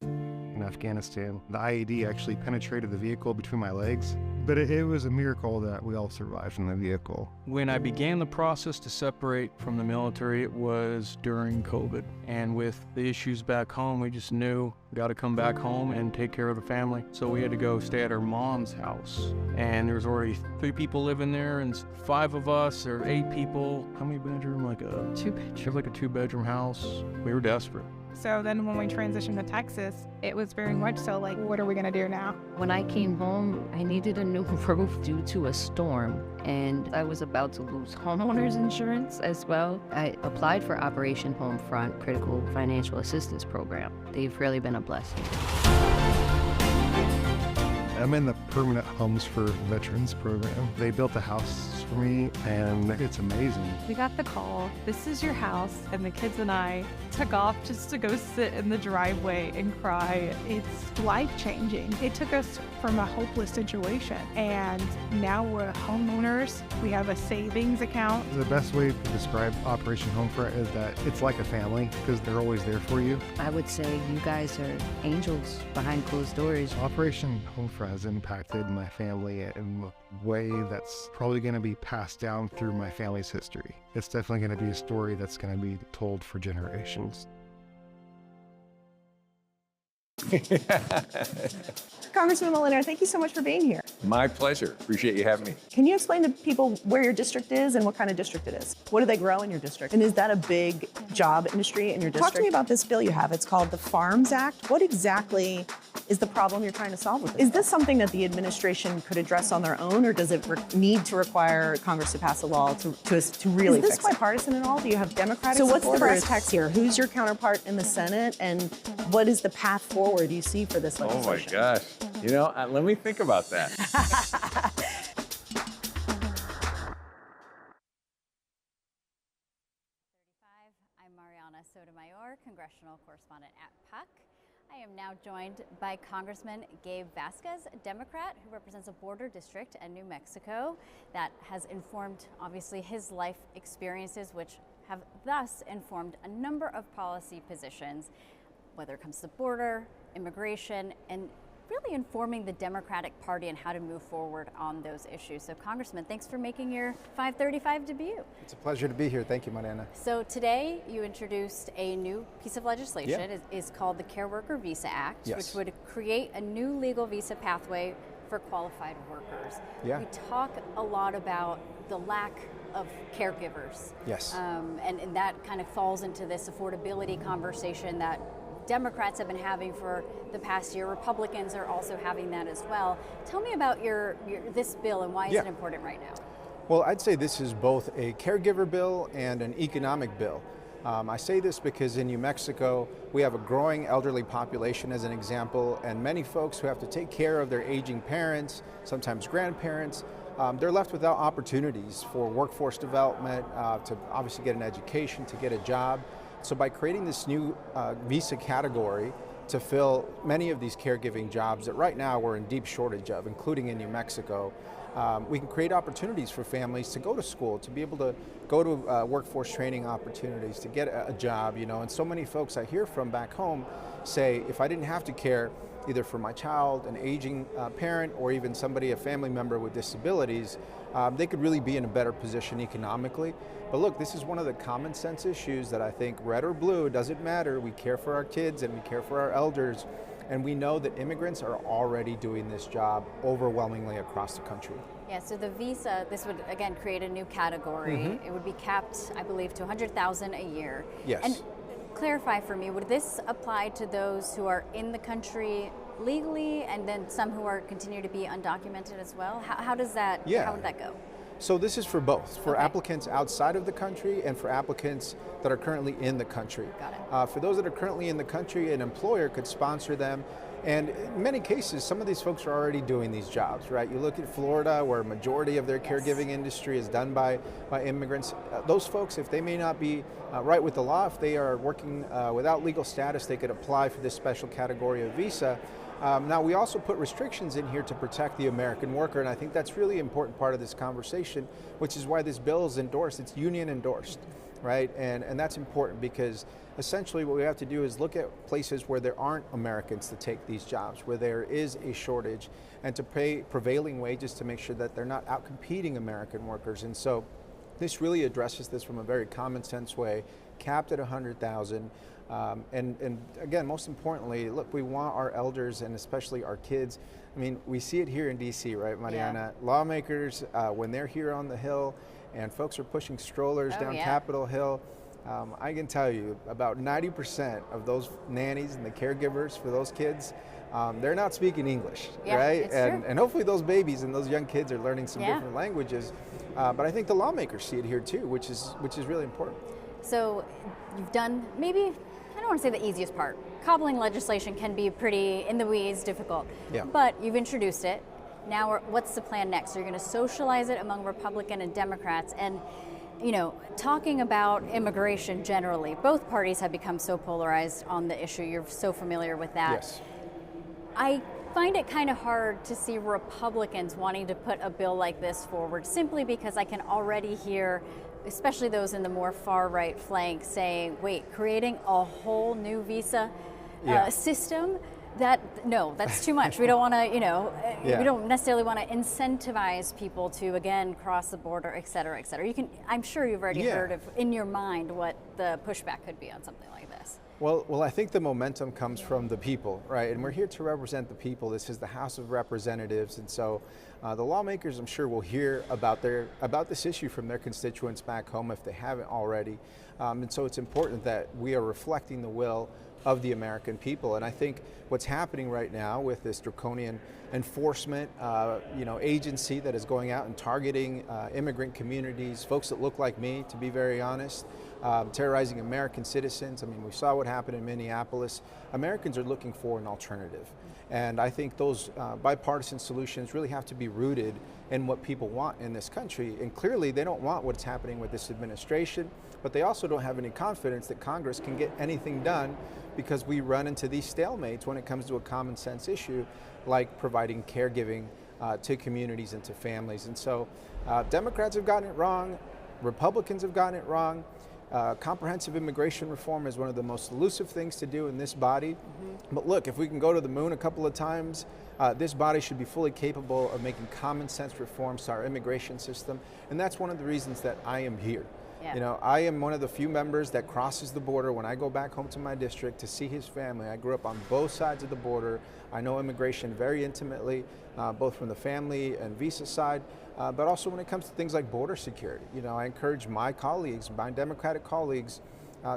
In Afghanistan, the IED actually penetrated the vehicle between my legs. But it was a miracle that we all survived in the vehicle. When I began the process to separate from the military, it was during COVID. And with the issues back home, we just knew we got to come back home and take care of the family. So we had to go stay at our mom's house. And there was already 3 people living there and 5 of us, or 8 people. How many bedroom? Like a 2-bedroom. Like a 2-bedroom house. We were desperate. So then when we transitioned to Texas, it was very much so like, what are we gonna do now? When I came home, I needed a new roof due to a storm, and I was about to lose homeowners insurance as well. I applied for Operation Homefront Critical Financial Assistance Program. They've really been a blessing. I'm in the Permanent Homes for Veterans program. They built a house for me, and it's amazing. We got the call, this is your house, and the kids and I took off just to go sit in the driveway and cry. It's life-changing. It took us from a hopeless situation, and now we're homeowners. We have a savings account. The best way to describe Operation Homefront is that it's like a family, because they're always there for you. I would say you guys are angels behind closed doors. Operation Homefront has impacted my family in a way that's probably going to be passed down through my family's history. It's definitely going to be a story that's going to be told for generations. Congressman Molina, thank you so much for being here. My pleasure. Appreciate you having me. Can you explain to people where your district is and what kind of district it is? What do they grow in your district? And is that a big job industry in your district? Talk to me about this bill you have. It's called the Farms Act. What exactly is the problem you're trying to solve with this? Is this something that the administration could address on their own, or does it need to require Congress to pass a law to really fix it? Is this bipartisan at all? Do you have Democratic support? So what's the brass tacks here? Who's your counterpart in the Senate, and what is the path forward you see for this legislation? Oh my gosh. You know, let me think about that. I'm Mariana Sotomayor, congressional correspondent at PUC. I am now joined by Congressman Gabe Vasquez, a Democrat who represents a border district in New Mexico that has informed, obviously, his life experiences, which have thus informed a number of policy positions, whether it comes to the border, immigration, and really informing the Democratic Party and how to move forward on those issues. So Congressman, thanks for making your 535 debut. It's a pleasure to be here. Thank you, Mariana. So today you introduced a new piece of legislation. Yeah. It is called the Care Worker Visa Act, Yes. which would create a new legal visa pathway for qualified workers. Yeah. We talk a lot about the lack of caregivers. Yes. And that kind of falls into this affordability conversation that Democrats have been having for the past year. Republicans are also having that as well. Tell me about this bill and why is it important right now? Well, I'd say this is both a caregiver bill and an economic bill. I say this because in New Mexico, we have a growing elderly population as an example, and many folks who have to take care of their aging parents, sometimes grandparents, they're left without opportunities for workforce development, to obviously get an education, to get a job. So by creating this new visa category to fill many of these caregiving jobs that right now we're in deep shortage of, including in New Mexico, we can create opportunities for families to go to school, to be able to go to workforce training opportunities, to get a job, you know. And so many folks I hear from back home say, if I didn't have to care either for my child, an aging parent, or even somebody, a family member with disabilities, they could really be in a better position economically. But look, this is one of the common sense issues that I think, red or blue, it doesn't matter. We care for our kids and we care for our elders, and we know that immigrants are already doing this job overwhelmingly across the country. Yeah, so the visa, this would again create a new category. Mm-hmm. It would be capped, I believe, to $100,000 a year. Yes. And clarify for me, would this apply to those who are in the country legally and then some who are continue to be undocumented as well? How does that, how would that go? So this is for both, for applicants outside of the country and for applicants that are currently in the country. Got it. For those that are currently in the country, an employer could sponsor them. And in many cases, some of these folks are already doing these jobs, right? You look at Florida, where a majority of their caregiving industry is done by immigrants. Those folks, if they may not be right with the law, if they are working without legal status, they could apply for this special category of visa. Now, we also put restrictions in here to protect the American worker, and I think that's really an important part of this conversation, which is why this bill is endorsed. It's union endorsed. right? And that's important because essentially what we have to do is look at places where there aren't Americans to take these jobs, where there is a shortage, and to pay prevailing wages to make sure that they're not outcompeting American workers. And so this really addresses this from a very common sense way, capped at 100,000. And again, most importantly, look, we want our elders and especially our kids. I mean, we see it here in DC, right, Mariana? Yeah. Lawmakers, when they're here on the Hill and folks are pushing strollers down Capitol Hill, I can tell you about 90% of those nannies and the caregivers for those kids, they're not speaking English, right? And hopefully those babies and those young kids are learning some different languages. But I think the lawmakers see it here too, which is really important. So you've done maybe, I don't want to say the easiest part. Cobbling legislation can be pretty in the weeds, difficult. Yeah. But you've introduced it. Now, what's the plan next? You're going to socialize it among Republican and Democrats. And, you know, talking about immigration generally, both parties have become so polarized on the issue. You're so familiar with that. Yes. I find it kind of hard to see Republicans wanting to put a bill like this forward simply because I can already hear, especially those in the more far-right flank, saying, wait, creating a whole new visa system? That's too much. We don't want to, we don't necessarily want to incentivize people to, again, cross the border, et cetera, et cetera. I'm sure you've already heard of, in your mind, what the pushback could be on something like this. Well, I think the momentum comes from the people, right? And we're here to represent the people. This is the House of Representatives, and so the lawmakers, I'm sure, will hear about this issue from their constituents back home if they haven't already. And so it's important that we are reflecting the will of the American people. And I think what's happening right now with this draconian enforcement, agency that is going out and targeting immigrant communities, folks that look like me, to be very honest, terrorizing American citizens. I mean, we saw what happened in Minneapolis. Americans are looking for an alternative. And I think those bipartisan solutions really have to be rooted in what people want in this country. And clearly, they don't want what's happening with this administration, but they also don't have any confidence that Congress can get anything done because we run into these stalemates when it comes to a common sense issue like providing caregiving to communities and to families. And so Democrats have gotten it wrong, Republicans have gotten it wrong. Comprehensive immigration reform is one of the most elusive things to do in this body. But look, if we can go to the moon a couple of times, this body should be fully capable of making common sense reforms to our immigration system. And that's one of the reasons that I am here. Yeah. I am one of the few members that crosses the border when I go back home to my district to see his family. I grew up on both sides of the border. I know immigration very intimately, both from the family and visa side, but also when it comes to things like border security. I encourage my colleagues, my Democratic colleagues,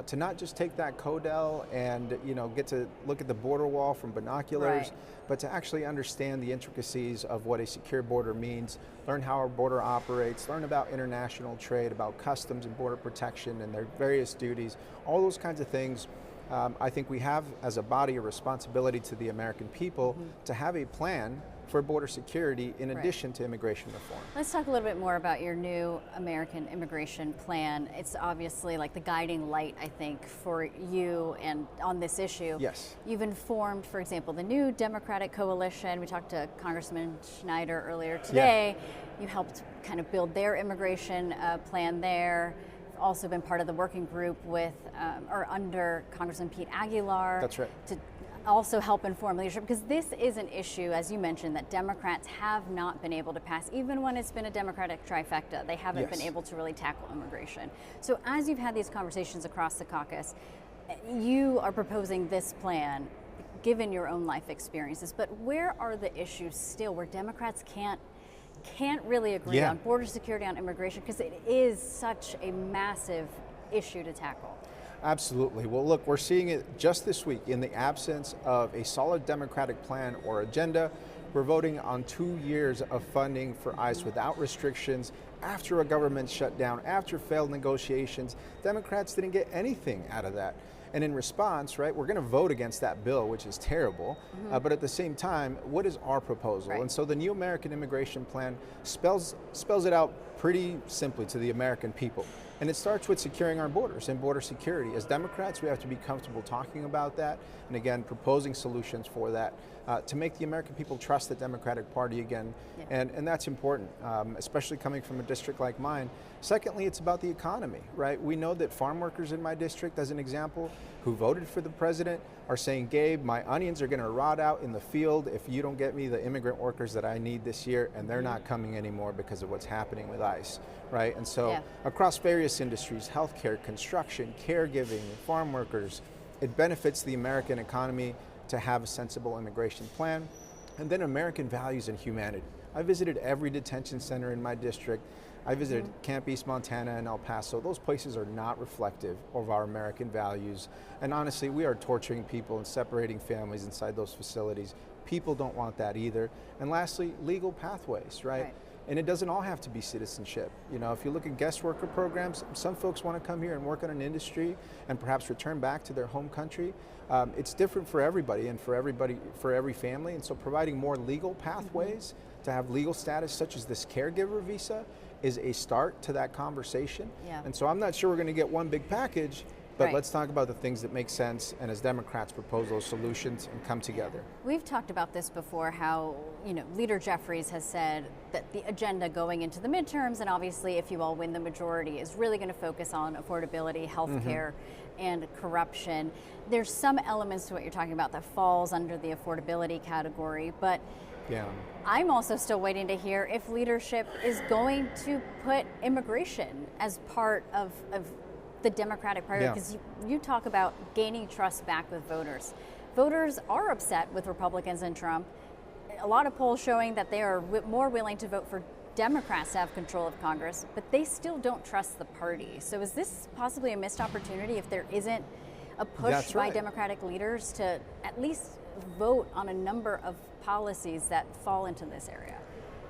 to not just take that codel and get to look at the border wall from binoculars, but to actually understand the intricacies of what a secure border means, learn how our border operates, learn about international trade, about customs and border protection and their various duties, all those kinds of things. I think we have, as a body, a responsibility to the American people to have a plan for border security in addition to immigration reform. Let's talk a little bit more about your new American immigration plan. It's obviously like the guiding light, I think, for you and on this issue. Yes. You've informed, for example, the new Democratic coalition. We talked to Congressman Schneider earlier today. Yeah. You helped kind of build their immigration plan there. You've also been part of the working group with, or under Congressman Pete Aguilar. That's right. To also help inform leadership, because this is an issue, as you mentioned, that Democrats have not been able to pass. Even when it's been a Democratic trifecta, they haven't been able to really tackle immigration. So as you've had these conversations across the caucus, you are proposing this plan, given your own life experiences, but where are the issues still where Democrats can't really agree on border security, on immigration, because it is such a massive issue to tackle? Absolutely. Well, look, we're seeing it just this week. In the absence of a solid Democratic plan or agenda, we're voting on 2 years of funding for ICE without restrictions, after a government shutdown, after failed negotiations. Democrats didn't get anything out of that. And in response, right, we're going to vote against that bill, which is terrible. But at the same time, what is our proposal? And so the new American immigration plan spells it out pretty simply to the American people. And it starts with securing our borders and border security. As Democrats, we have to be comfortable talking about that and, again, proposing solutions for that to make the American people trust the Democratic Party again. And that's important, especially coming from a district like mine. Secondly, it's about the economy, right? We know that farm workers in my district, as an example, who voted for the president are saying, Gabe, my onions are gonna rot out in the field if you don't get me the immigrant workers that I need this year, and they're not coming anymore because of what's happening with ICE, right? And so across various industries, healthcare, construction, caregiving, farm workers, it benefits the American economy to have a sensible immigration plan. And then American values and humanity. I visited every detention center in my district. I visited Camp East Montana and El Paso. Those places are not reflective of our American values. And honestly, we are torturing people and separating families inside those facilities. People don't want that either. And lastly, legal pathways, right? And it doesn't all have to be citizenship. You know, if you look at guest worker programs, some folks want to come here and work in an industry and perhaps return back to their home country. It's different for everybody and for every family. And so providing more legal pathways to have legal status, such as this caregiver visa, is a start to that conversation. And so I'm not sure we're going to get one big package, but let's talk about the things that make sense, and as Democrats propose those solutions and come together. We've talked about this before, how, you know, Leader Jeffries has said that the agenda going into the midterms, and obviously if you all win the majority, is really going to focus on affordability, healthcare, and corruption. There's some elements to what you're talking about that falls under the affordability category, but I'm also still waiting to hear if leadership is going to put immigration as part of the Democratic priority, because you talk about gaining trust back with voters. Voters are upset with Republicans and Trump. A lot of polls showing that they are more willing to vote for Democrats to have control of Congress, but they still don't trust the party. So is this possibly a missed opportunity if there isn't a push by Democratic leaders to at least vote on a number of policies that fall into this area?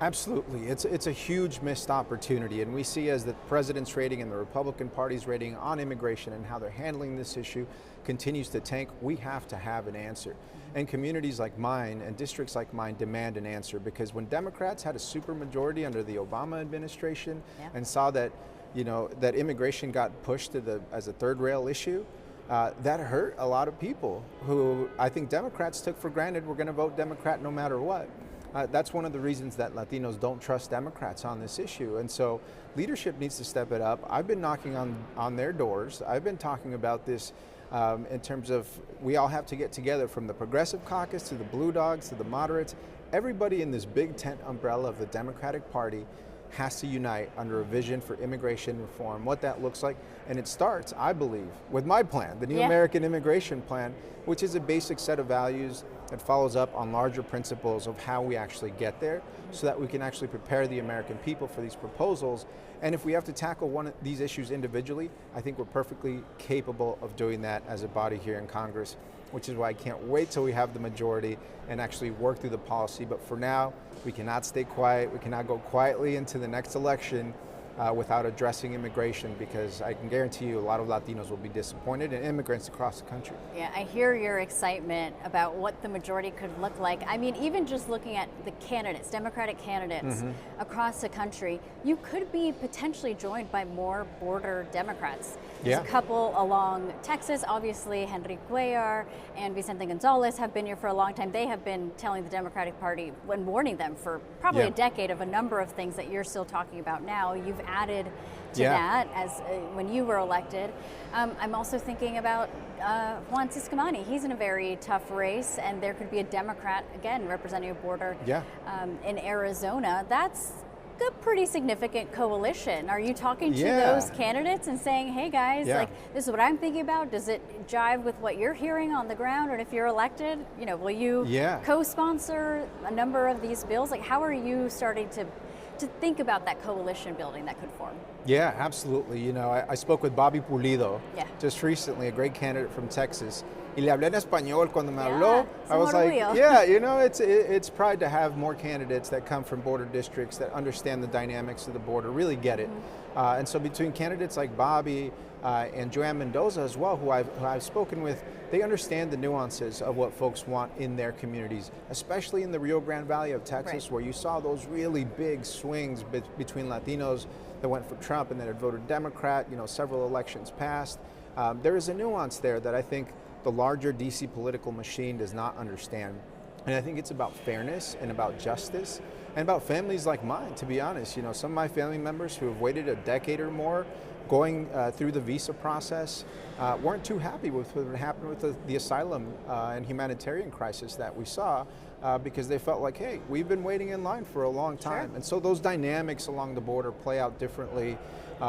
Absolutely. It's a huge missed opportunity, and we see as the president's rating and the Republican Party's rating on immigration and how they're handling this issue continues to tank, we have to have an answer. And communities like mine and districts like mine demand an answer, because when Democrats had a supermajority under the Obama administration and saw that, you know, that immigration got pushed to as a third rail issue, that hurt a lot of people who I think Democrats took for granted were going to vote Democrat no matter what. That's one of the reasons that Latinos don't trust Democrats on this issue. And so leadership needs to step it up. I've been knocking on their doors. I've been talking about this in terms of we all have to get together, from the Progressive Caucus to the Blue Dogs to the moderates. Everybody in this big tent umbrella of the Democratic Party has to unite under a vision for immigration reform, what that looks like. And it starts, I believe, with my plan, the New American Immigration Plan, which is a basic set of values that follows up on larger principles of how we actually get there, so that we can actually prepare the American people for these proposals. And if we have to tackle one of these issues individually, I think we're perfectly capable of doing that as a body here in Congress, which is why I can't wait till we have the majority and actually work through the policy. But for now, we cannot stay quiet. We cannot go quietly into the next election without addressing immigration, because I can guarantee you a lot of Latinos will be disappointed, and immigrants across the country. Yeah, I hear your excitement about what the majority could look like. I mean, even just looking at the candidates, Democratic candidates across the country, you could be potentially joined by more border Democrats. There's a couple along Texas, obviously Henry Cuellar and Vicente Gonzalez have been here for a long time. They have been telling the Democratic Party and warning them for probably a decade of a number of things that you're still talking about now. You've added to that as when you were elected. I'm also thinking about Juan Ciscomani. He's in a very tough race, and there could be a Democrat, again, representing a border in Arizona. That's a pretty significant coalition. Are you talking to those candidates and saying, hey guys, like, this is what I'm thinking about? Does it jive with what you're hearing on the ground? And if you're elected, you know, will you co-sponsor a number of these bills? Like, how are you starting to think about that coalition building that could form? Yeah, absolutely. You know, I spoke with Bobby Pulido just recently, a great candidate from Texas. Y le hablé en español cuando me habló. I was like, yeah, you know, it's pride to have more candidates that come from border districts that understand the dynamics of the border, really get it. And so between candidates like Bobby and Joanne Mendoza as well, who I've spoken with, they understand the nuances of what folks want in their communities, especially in the Rio Grande Valley of Texas, where you saw those really big swings between Latinos that went for Trump and that had voted Democrat, you know, several elections past. There is a nuance there that I think the larger DC political machine does not understand. And I think it's about fairness and about justice. and about families like mine, to be honest. You know, some of my family members who have waited a decade or more going through the visa process weren't too happy with what happened with the asylum and humanitarian crisis that we saw because they felt like, hey, we've been waiting in line for a long time. Sure. And so those dynamics along the border play out differently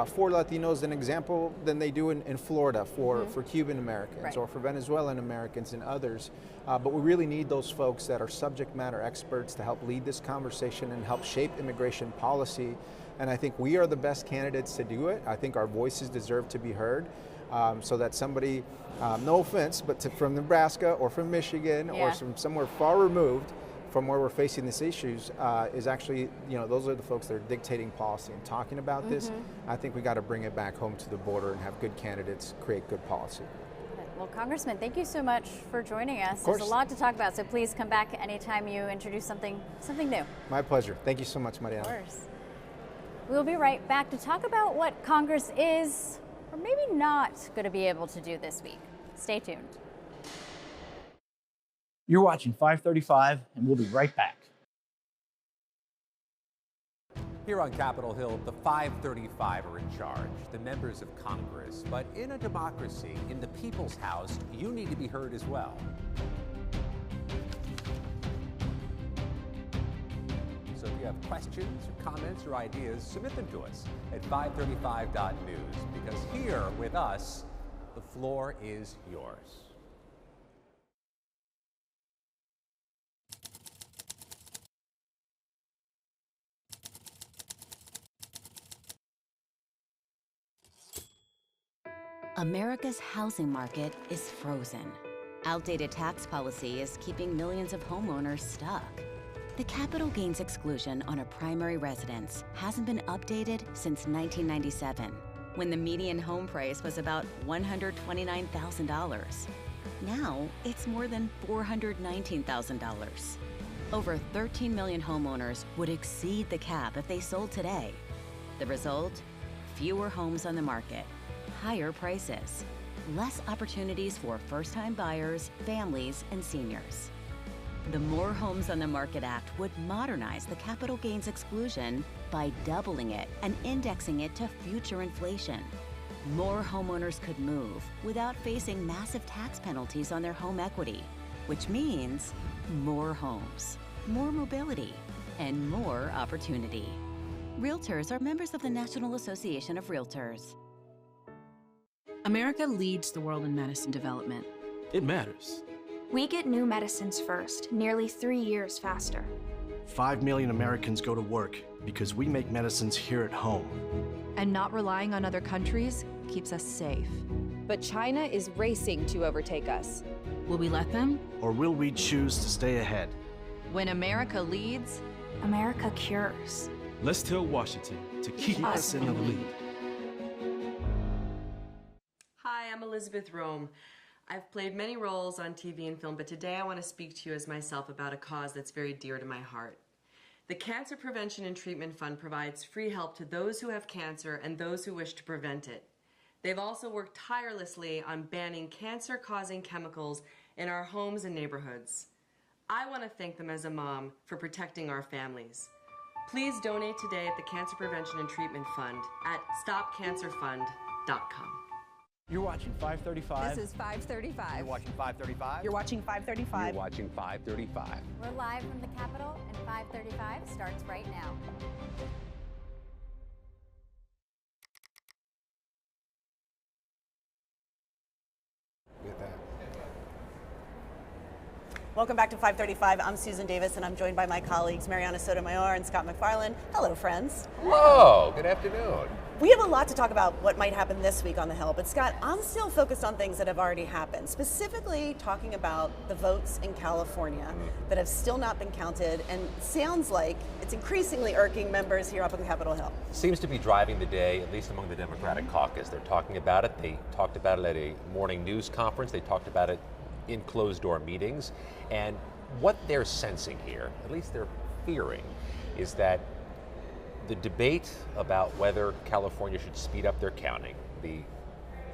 for Latinos, an example, than they do in Florida for Cuban Americans or for Venezuelan Americans and others. But we really need those folks that are subject matter experts to help lead this conversation and help shape immigration policy. And I think we are the best candidates to do it. I think our voices deserve to be heard so that somebody, no offense, but from Nebraska or from Michigan or from somewhere far removed from where we're facing these issues is actually, you know, those are the folks that are dictating policy and talking about this. I think we got to bring it back home to the border and have good candidates create good policy. Well, Congressman, thank you so much for joining us. Of course. There's a lot to talk about, so please come back anytime you introduce something new. My pleasure. Thank you so much, Mariana. Of course. We'll be right back to talk about what Congress is, or maybe not, going to be able to do this week. Stay tuned. You're watching 535, and we'll be right back. Here on Capitol Hill, the 535 are in charge, the members of Congress. But in a democracy, in the people's house, you need to be heard as well. So if you have questions or comments or ideas, submit them to us at 535.news, because here with us, the floor is yours. America's housing market is frozen. Outdated tax policy is keeping millions of homeowners stuck. The capital gains exclusion on a primary residence hasn't been updated since 1997, when the median home price was about $129,000. Now, it's more than $419,000. Over 13 million homeowners would exceed the cap if they sold today. The result? Fewer homes on the market, higher prices, less opportunities for first-time buyers, families, and seniors. The More Homes on the Market Act would modernize the capital gains exclusion by doubling it and indexing it to future inflation. More homeowners could move without facing massive tax penalties on their home equity, which means more homes, more mobility, and more opportunity. Realtors are members of the National Association of Realtors. America leads the world in medicine development. It matters. We get new medicines first, nearly 3 years faster. 5 million Americans go to work because we make medicines here at home. And not relying on other countries keeps us safe. But China is racing to overtake us. Will we let them? Or will we choose to stay ahead? When America leads, America cures. Let's tell Washington to keep us in the lead. Hi, I'm Elizabeth Rome. I've played many roles on TV and film, but today I want to speak to you as myself about a cause that's very dear to my heart. The Cancer Prevention and Treatment Fund provides free help to those who have cancer and those who wish to prevent it. They've also worked tirelessly on banning cancer-causing chemicals in our homes and neighborhoods. I want to thank them as a mom for protecting our families. Please donate today at the Cancer Prevention and Treatment Fund at stopcancerfund.com. You're watching 535. This is 535. You're watching 535. You're watching 535. You're watching 535. We're live from the Capitol, and 535 starts right now. Welcome back to 535. I'm Susan Davis, and I'm joined by my colleagues Mariana Sotomayor and Scott McFarland. Hello, friends. Hello. Good afternoon. We have a lot to talk about what might happen this week on the Hill, but Scott, I'm still focused on things that have already happened, specifically talking about the votes in California that have still not been counted, and sounds like it's increasingly irking members here up on Capitol Hill. Seems to be driving the day, at least among the Democratic caucus. They're talking about it. They talked about it at a morning news conference. They talked about it in closed-door meetings. And what they're sensing here, at least they're fearing, is that the debate about whether California should speed up their counting, the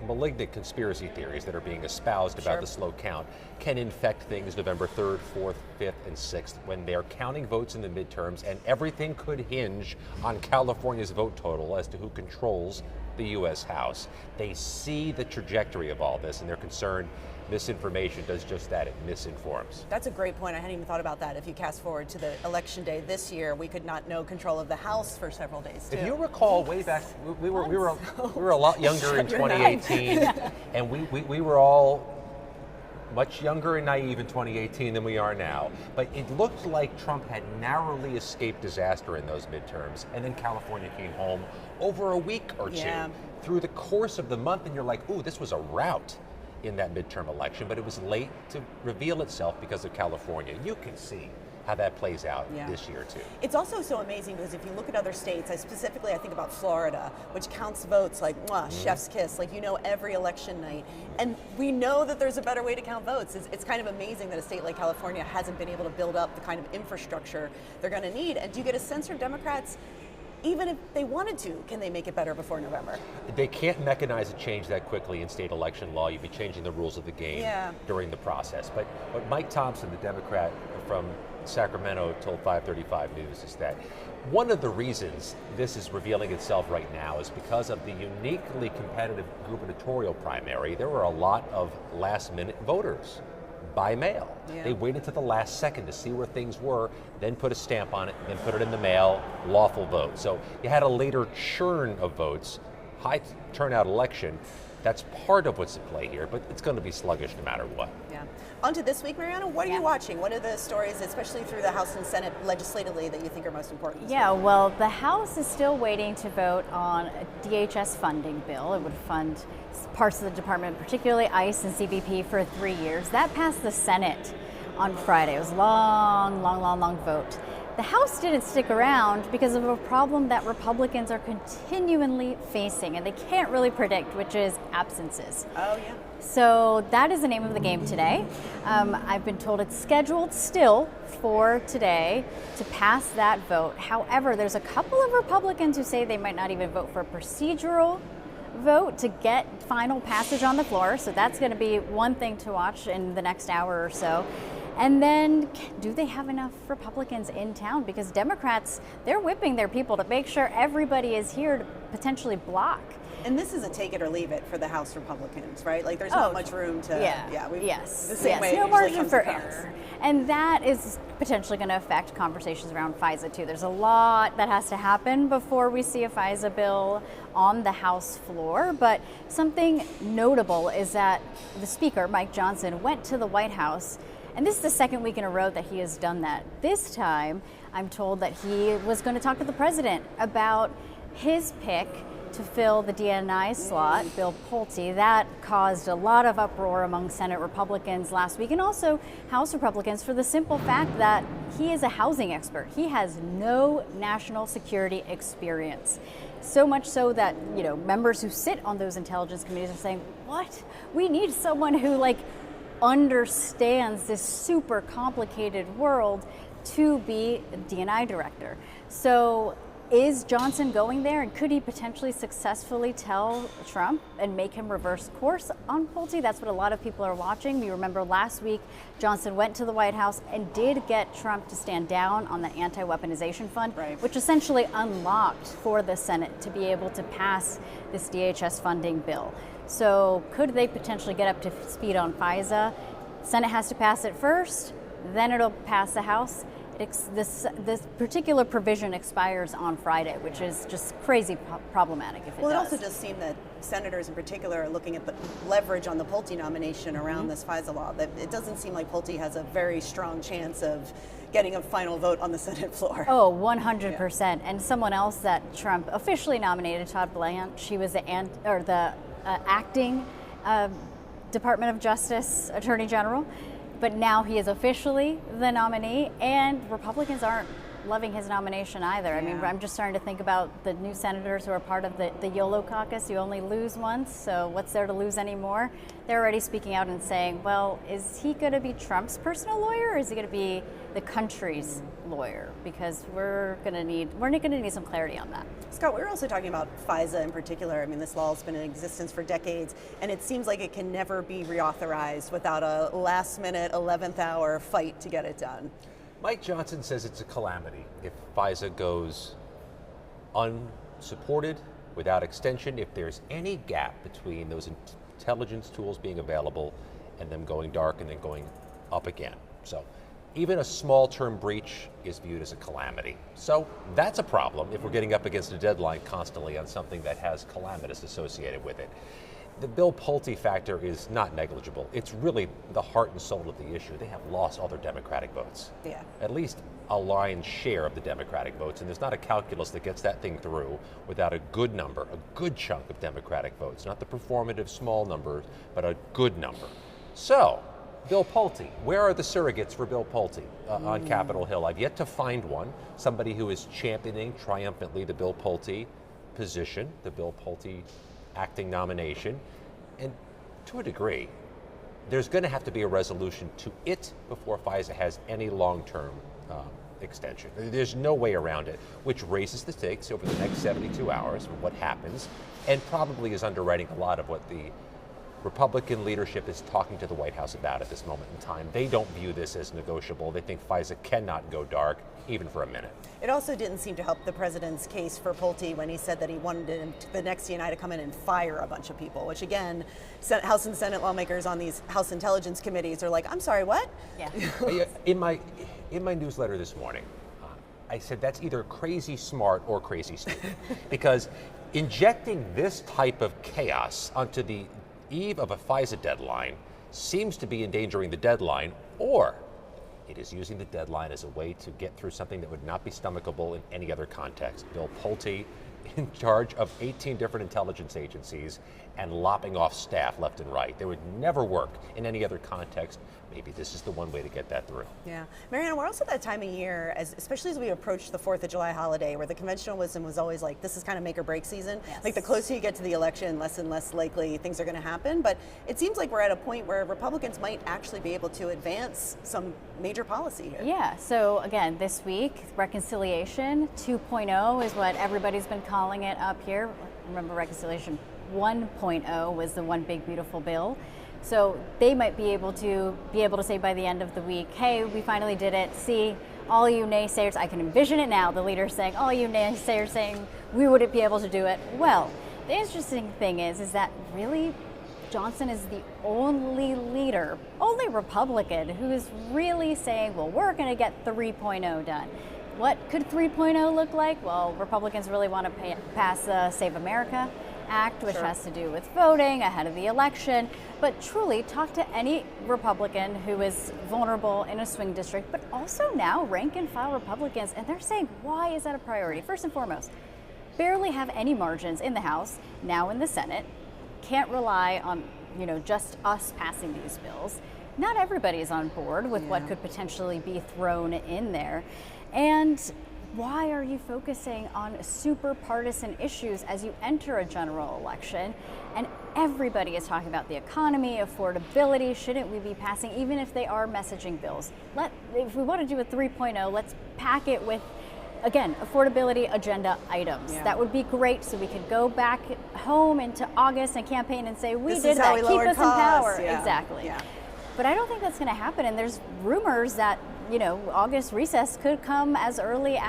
malignant conspiracy theories that are being espoused about the slow count can infect things November 3rd, 4th, 5th, and 6th when they're counting votes in the midterms, and everything could hinge on California's vote total as to who controls the U.S. House. They see the trajectory of all this, and they're concerned misinformation does just that. It misinforms. That's a great point. I hadn't even thought about that. If you cast forward to the election day this year, we could not know control of the House for several days, too. If you recall, way back, we were a lot younger in 2018, and we were all much younger and naive in 2018 than we are now. But it looked like Trump had narrowly escaped disaster in those midterms, and then California came home over a week or two through the course of the month, and you're like, ooh, this was a rout in that midterm election, but it was late to reveal itself because of California. You can see how that plays out this year too. It's also so amazing because if you look at other states, I think about Florida, which counts votes like chef's kiss, like every election night. And we know that there's a better way to count votes. It's kind of amazing that a state like California hasn't been able to build up the kind of infrastructure they're going to need. And do you get a sense from Democrats, even if they wanted to, can they make it better before November? They can't mechanize a change that quickly in state election law. You'd be changing the rules of the game during the process. But what Mike Thompson, the Democrat from Sacramento, told 535 News is that one of the reasons this is revealing itself right now is because of the uniquely competitive gubernatorial primary. There were a lot of last-minute voters by mail. They waited to the last second to see where things were, then put a stamp on it, then put it in the mail, lawful vote. So you had a later churn of votes, high turnout election. That's part of what's at play here, but it's going to be sluggish no matter what. Yeah. On to this week, Mariana, what are you watching? What are the stories, especially through the House and Senate legislatively, that you think are most important? Well, the House is still waiting to vote on a DHS funding bill. It would fund parts of the department, particularly ICE and CBP, for 3 years. That passed the Senate on Friday. It was a long vote. The House didn't stick around because of a problem that Republicans are continually facing, and they can't really predict, which is absences. Oh, yeah. So that is the name of the game today. I've been told it's scheduled still for today to pass that vote. However, there's a couple of Republicans who say they might not even vote for a procedural vote to get final passage on the floor. So that's going to be one thing to watch in the next hour or so. And then, do they have enough Republicans in town? Because Democrats, they're whipping their people to make sure everybody is here to potentially block. And this is a take it or leave it for the House Republicans, right? Like, there's not much room to. No margin for error. And that is potentially going to affect conversations around FISA too. There's a lot that has to happen before we see a FISA bill on the House floor. But something notable is that the Speaker, Mike Johnson, went to the White House. And this is the second week in a row that he has done that. This time, I'm told that he was going to talk to the president about his pick to fill the DNI slot, Bill Pulte. That caused a lot of uproar among Senate Republicans last week, and also House Republicans, for the simple fact that he is a housing expert. He has no national security experience. So much so that, members who sit on those intelligence committees are saying, what? We need someone who, understands this super complicated world to be DNI director. So is Johnson going there, and could he potentially successfully tell Trump and make him reverse course on Pulte? That's what a lot of people are watching. We remember last week Johnson went to the White House and did get Trump to stand down on the anti-weaponization fund, which essentially unlocked for the Senate to be able to pass this DHS funding bill. So could they potentially get up to speed on FISA? Senate has to pass it first, then it'll pass the House. This particular provision expires on Friday, which is just crazy problematic if it does. It also does seem that senators in particular are looking at the leverage on the Pulte nomination around this FISA law. That it doesn't seem like Pulte has a very strong chance of getting a final vote on the Senate floor. Oh, 100%. Yeah. And someone else that Trump officially nominated, Todd Blanche, she was the acting Department of Justice Attorney General. But now he is officially the nominee, and Republicans aren't loving his nomination either. I mean, I'm just starting to think about the new senators who are part of the YOLO caucus. You only lose once, so what's there to lose anymore? They're already speaking out and saying, well, is he going to be Trump's personal lawyer, or is he going to be the country's lawyer? Because we're going to need some clarity on that. Scott, we were also talking about FISA in particular. I mean, this law has been in existence for decades, and it seems like it can never be reauthorized without a last-minute, 11th hour fight to get it done. Mike Johnson says it's a calamity if FISA goes unsupported, without extension, if there's any gap between those intelligence tools being available and them going dark and then going up again. So even a small term breach is viewed as a calamity. So that's a problem if we're getting up against a deadline constantly on something that has calamitous associated with it. The Bill Pulte factor is not negligible. It's really the heart and soul of the issue. They have lost all their Democratic votes. Yeah. At least a lion's share of the Democratic votes, and there's not a calculus that gets that thing through without a good number, a good chunk of Democratic votes. Not the performative small numbers, but a good number. So, Bill Pulte, where are the surrogates for Bill Pulte on Capitol Hill? I've yet to find one, somebody who is championing triumphantly the Bill Pulte position, the Bill Pulte acting nomination, and to a degree, there's going to have to be a resolution to it before FISA has any long-term extension. There's no way around it, which raises the stakes over the next 72 hours for what happens, and probably is underwriting a lot of what the Republican leadership is talking to the White House about at this moment in time. They don't view this as negotiable. They think FISA cannot go dark, even for a minute. It also didn't seem to help the president's case for Pulte when he said that he wanted the next CNI to come in and fire a bunch of people, which again, House and Senate lawmakers on these House Intelligence Committees are like, I'm sorry, what? Yeah. In my newsletter this morning, I said that's either crazy smart or crazy stupid. Because injecting this type of chaos onto the eve of a FISA deadline seems to be endangering the deadline, or it is using the deadline as a way to get through something that would not be stomachable in any other context. Bill Pulte in charge of 18 different intelligence agencies and lopping off staff left and right. They would never work in any other context. Maybe this is the one way to get that through. Yeah. Mariana, we're also at that time of year, especially as we approach the 4th of July holiday, where the conventional wisdom was always like, this is kind of make or break season. Yes. Like the closer you get to the election, less and less likely things are going to happen. But it seems like we're at a point where Republicans might actually be able to advance some major policy here. Yeah, so again, this week, reconciliation 2.0 is what everybody's been calling it up here. Remember, reconciliation 1.0 was the one big beautiful bill. So they might be able to say by the end of the week, hey, we finally did it. See, all you naysayers, I can envision it now, the leader saying, all you naysayers saying we wouldn't be able to do it. Well, the interesting thing is that really Johnson is the only leader, only Republican, who is really saying, well, we're going to get 3.0 done. What could 3.0 look like? Well, Republicans really want to pass the Save America Act, which has to do with voting ahead of the election. But truly, talk to any Republican who is vulnerable in a swing district, but also now rank and file Republicans, and they're saying, why is that a priority? First and foremost, barely have any margins in the House, now in the Senate, can't rely on just us passing these bills. Not everybody is on board with what could potentially be thrown in there. And why are you focusing on super partisan issues as you enter a general election? And everybody is talking about the economy, affordability. Shouldn't we be passing, even if they are messaging bills? If we want to do a 3.0, let's pack it with, again, affordability agenda items. That would be great, so we could go back home into August and campaign and say, we did that, keep us in power. Exactly. Yeah. But I don't think that's going to happen, and there's rumors that August recess could come as early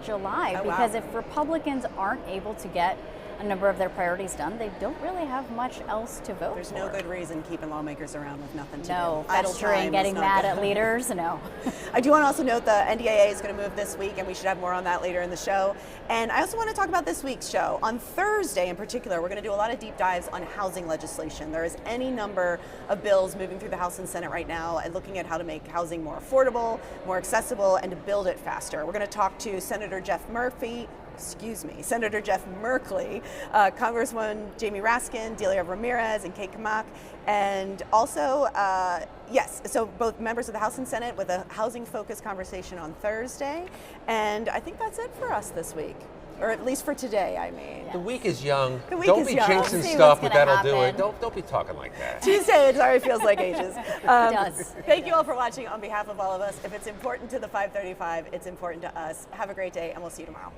July, because if Republicans aren't able to get a number of their priorities done, they don't really have much else to vote for. There's no good reason keeping lawmakers around with nothing to do. No, festering, getting mad at leaders, no. I do want to also note the NDAA is going to move this week, and we should have more on that later in the show. And I also want to talk about this week's show. On Thursday in particular, we're going to do a lot of deep dives on housing legislation. There is any number of bills moving through the House and Senate right now and looking at how to make housing more affordable, more accessible, and to build it faster. We're going to talk to Senator Jeff Murphy, Senator Jeff Merkley, Congresswoman Jamie Raskin, Delia Ramirez, and Kate Kamak, and also, so both members of the House and Senate with a housing-focused conversation on Thursday. And I think that's it for us this week. Or at least for today, I mean. The week is young. The week don't is be young. jinxing See stuff, what's but that'll gonna do it. happen. Don't be talking like that. Tuesday, it already feels like ages. It does. Thank you all for watching on behalf of all of us. If it's important to the 535, it's important to us. Have a great day, and we'll see you tomorrow.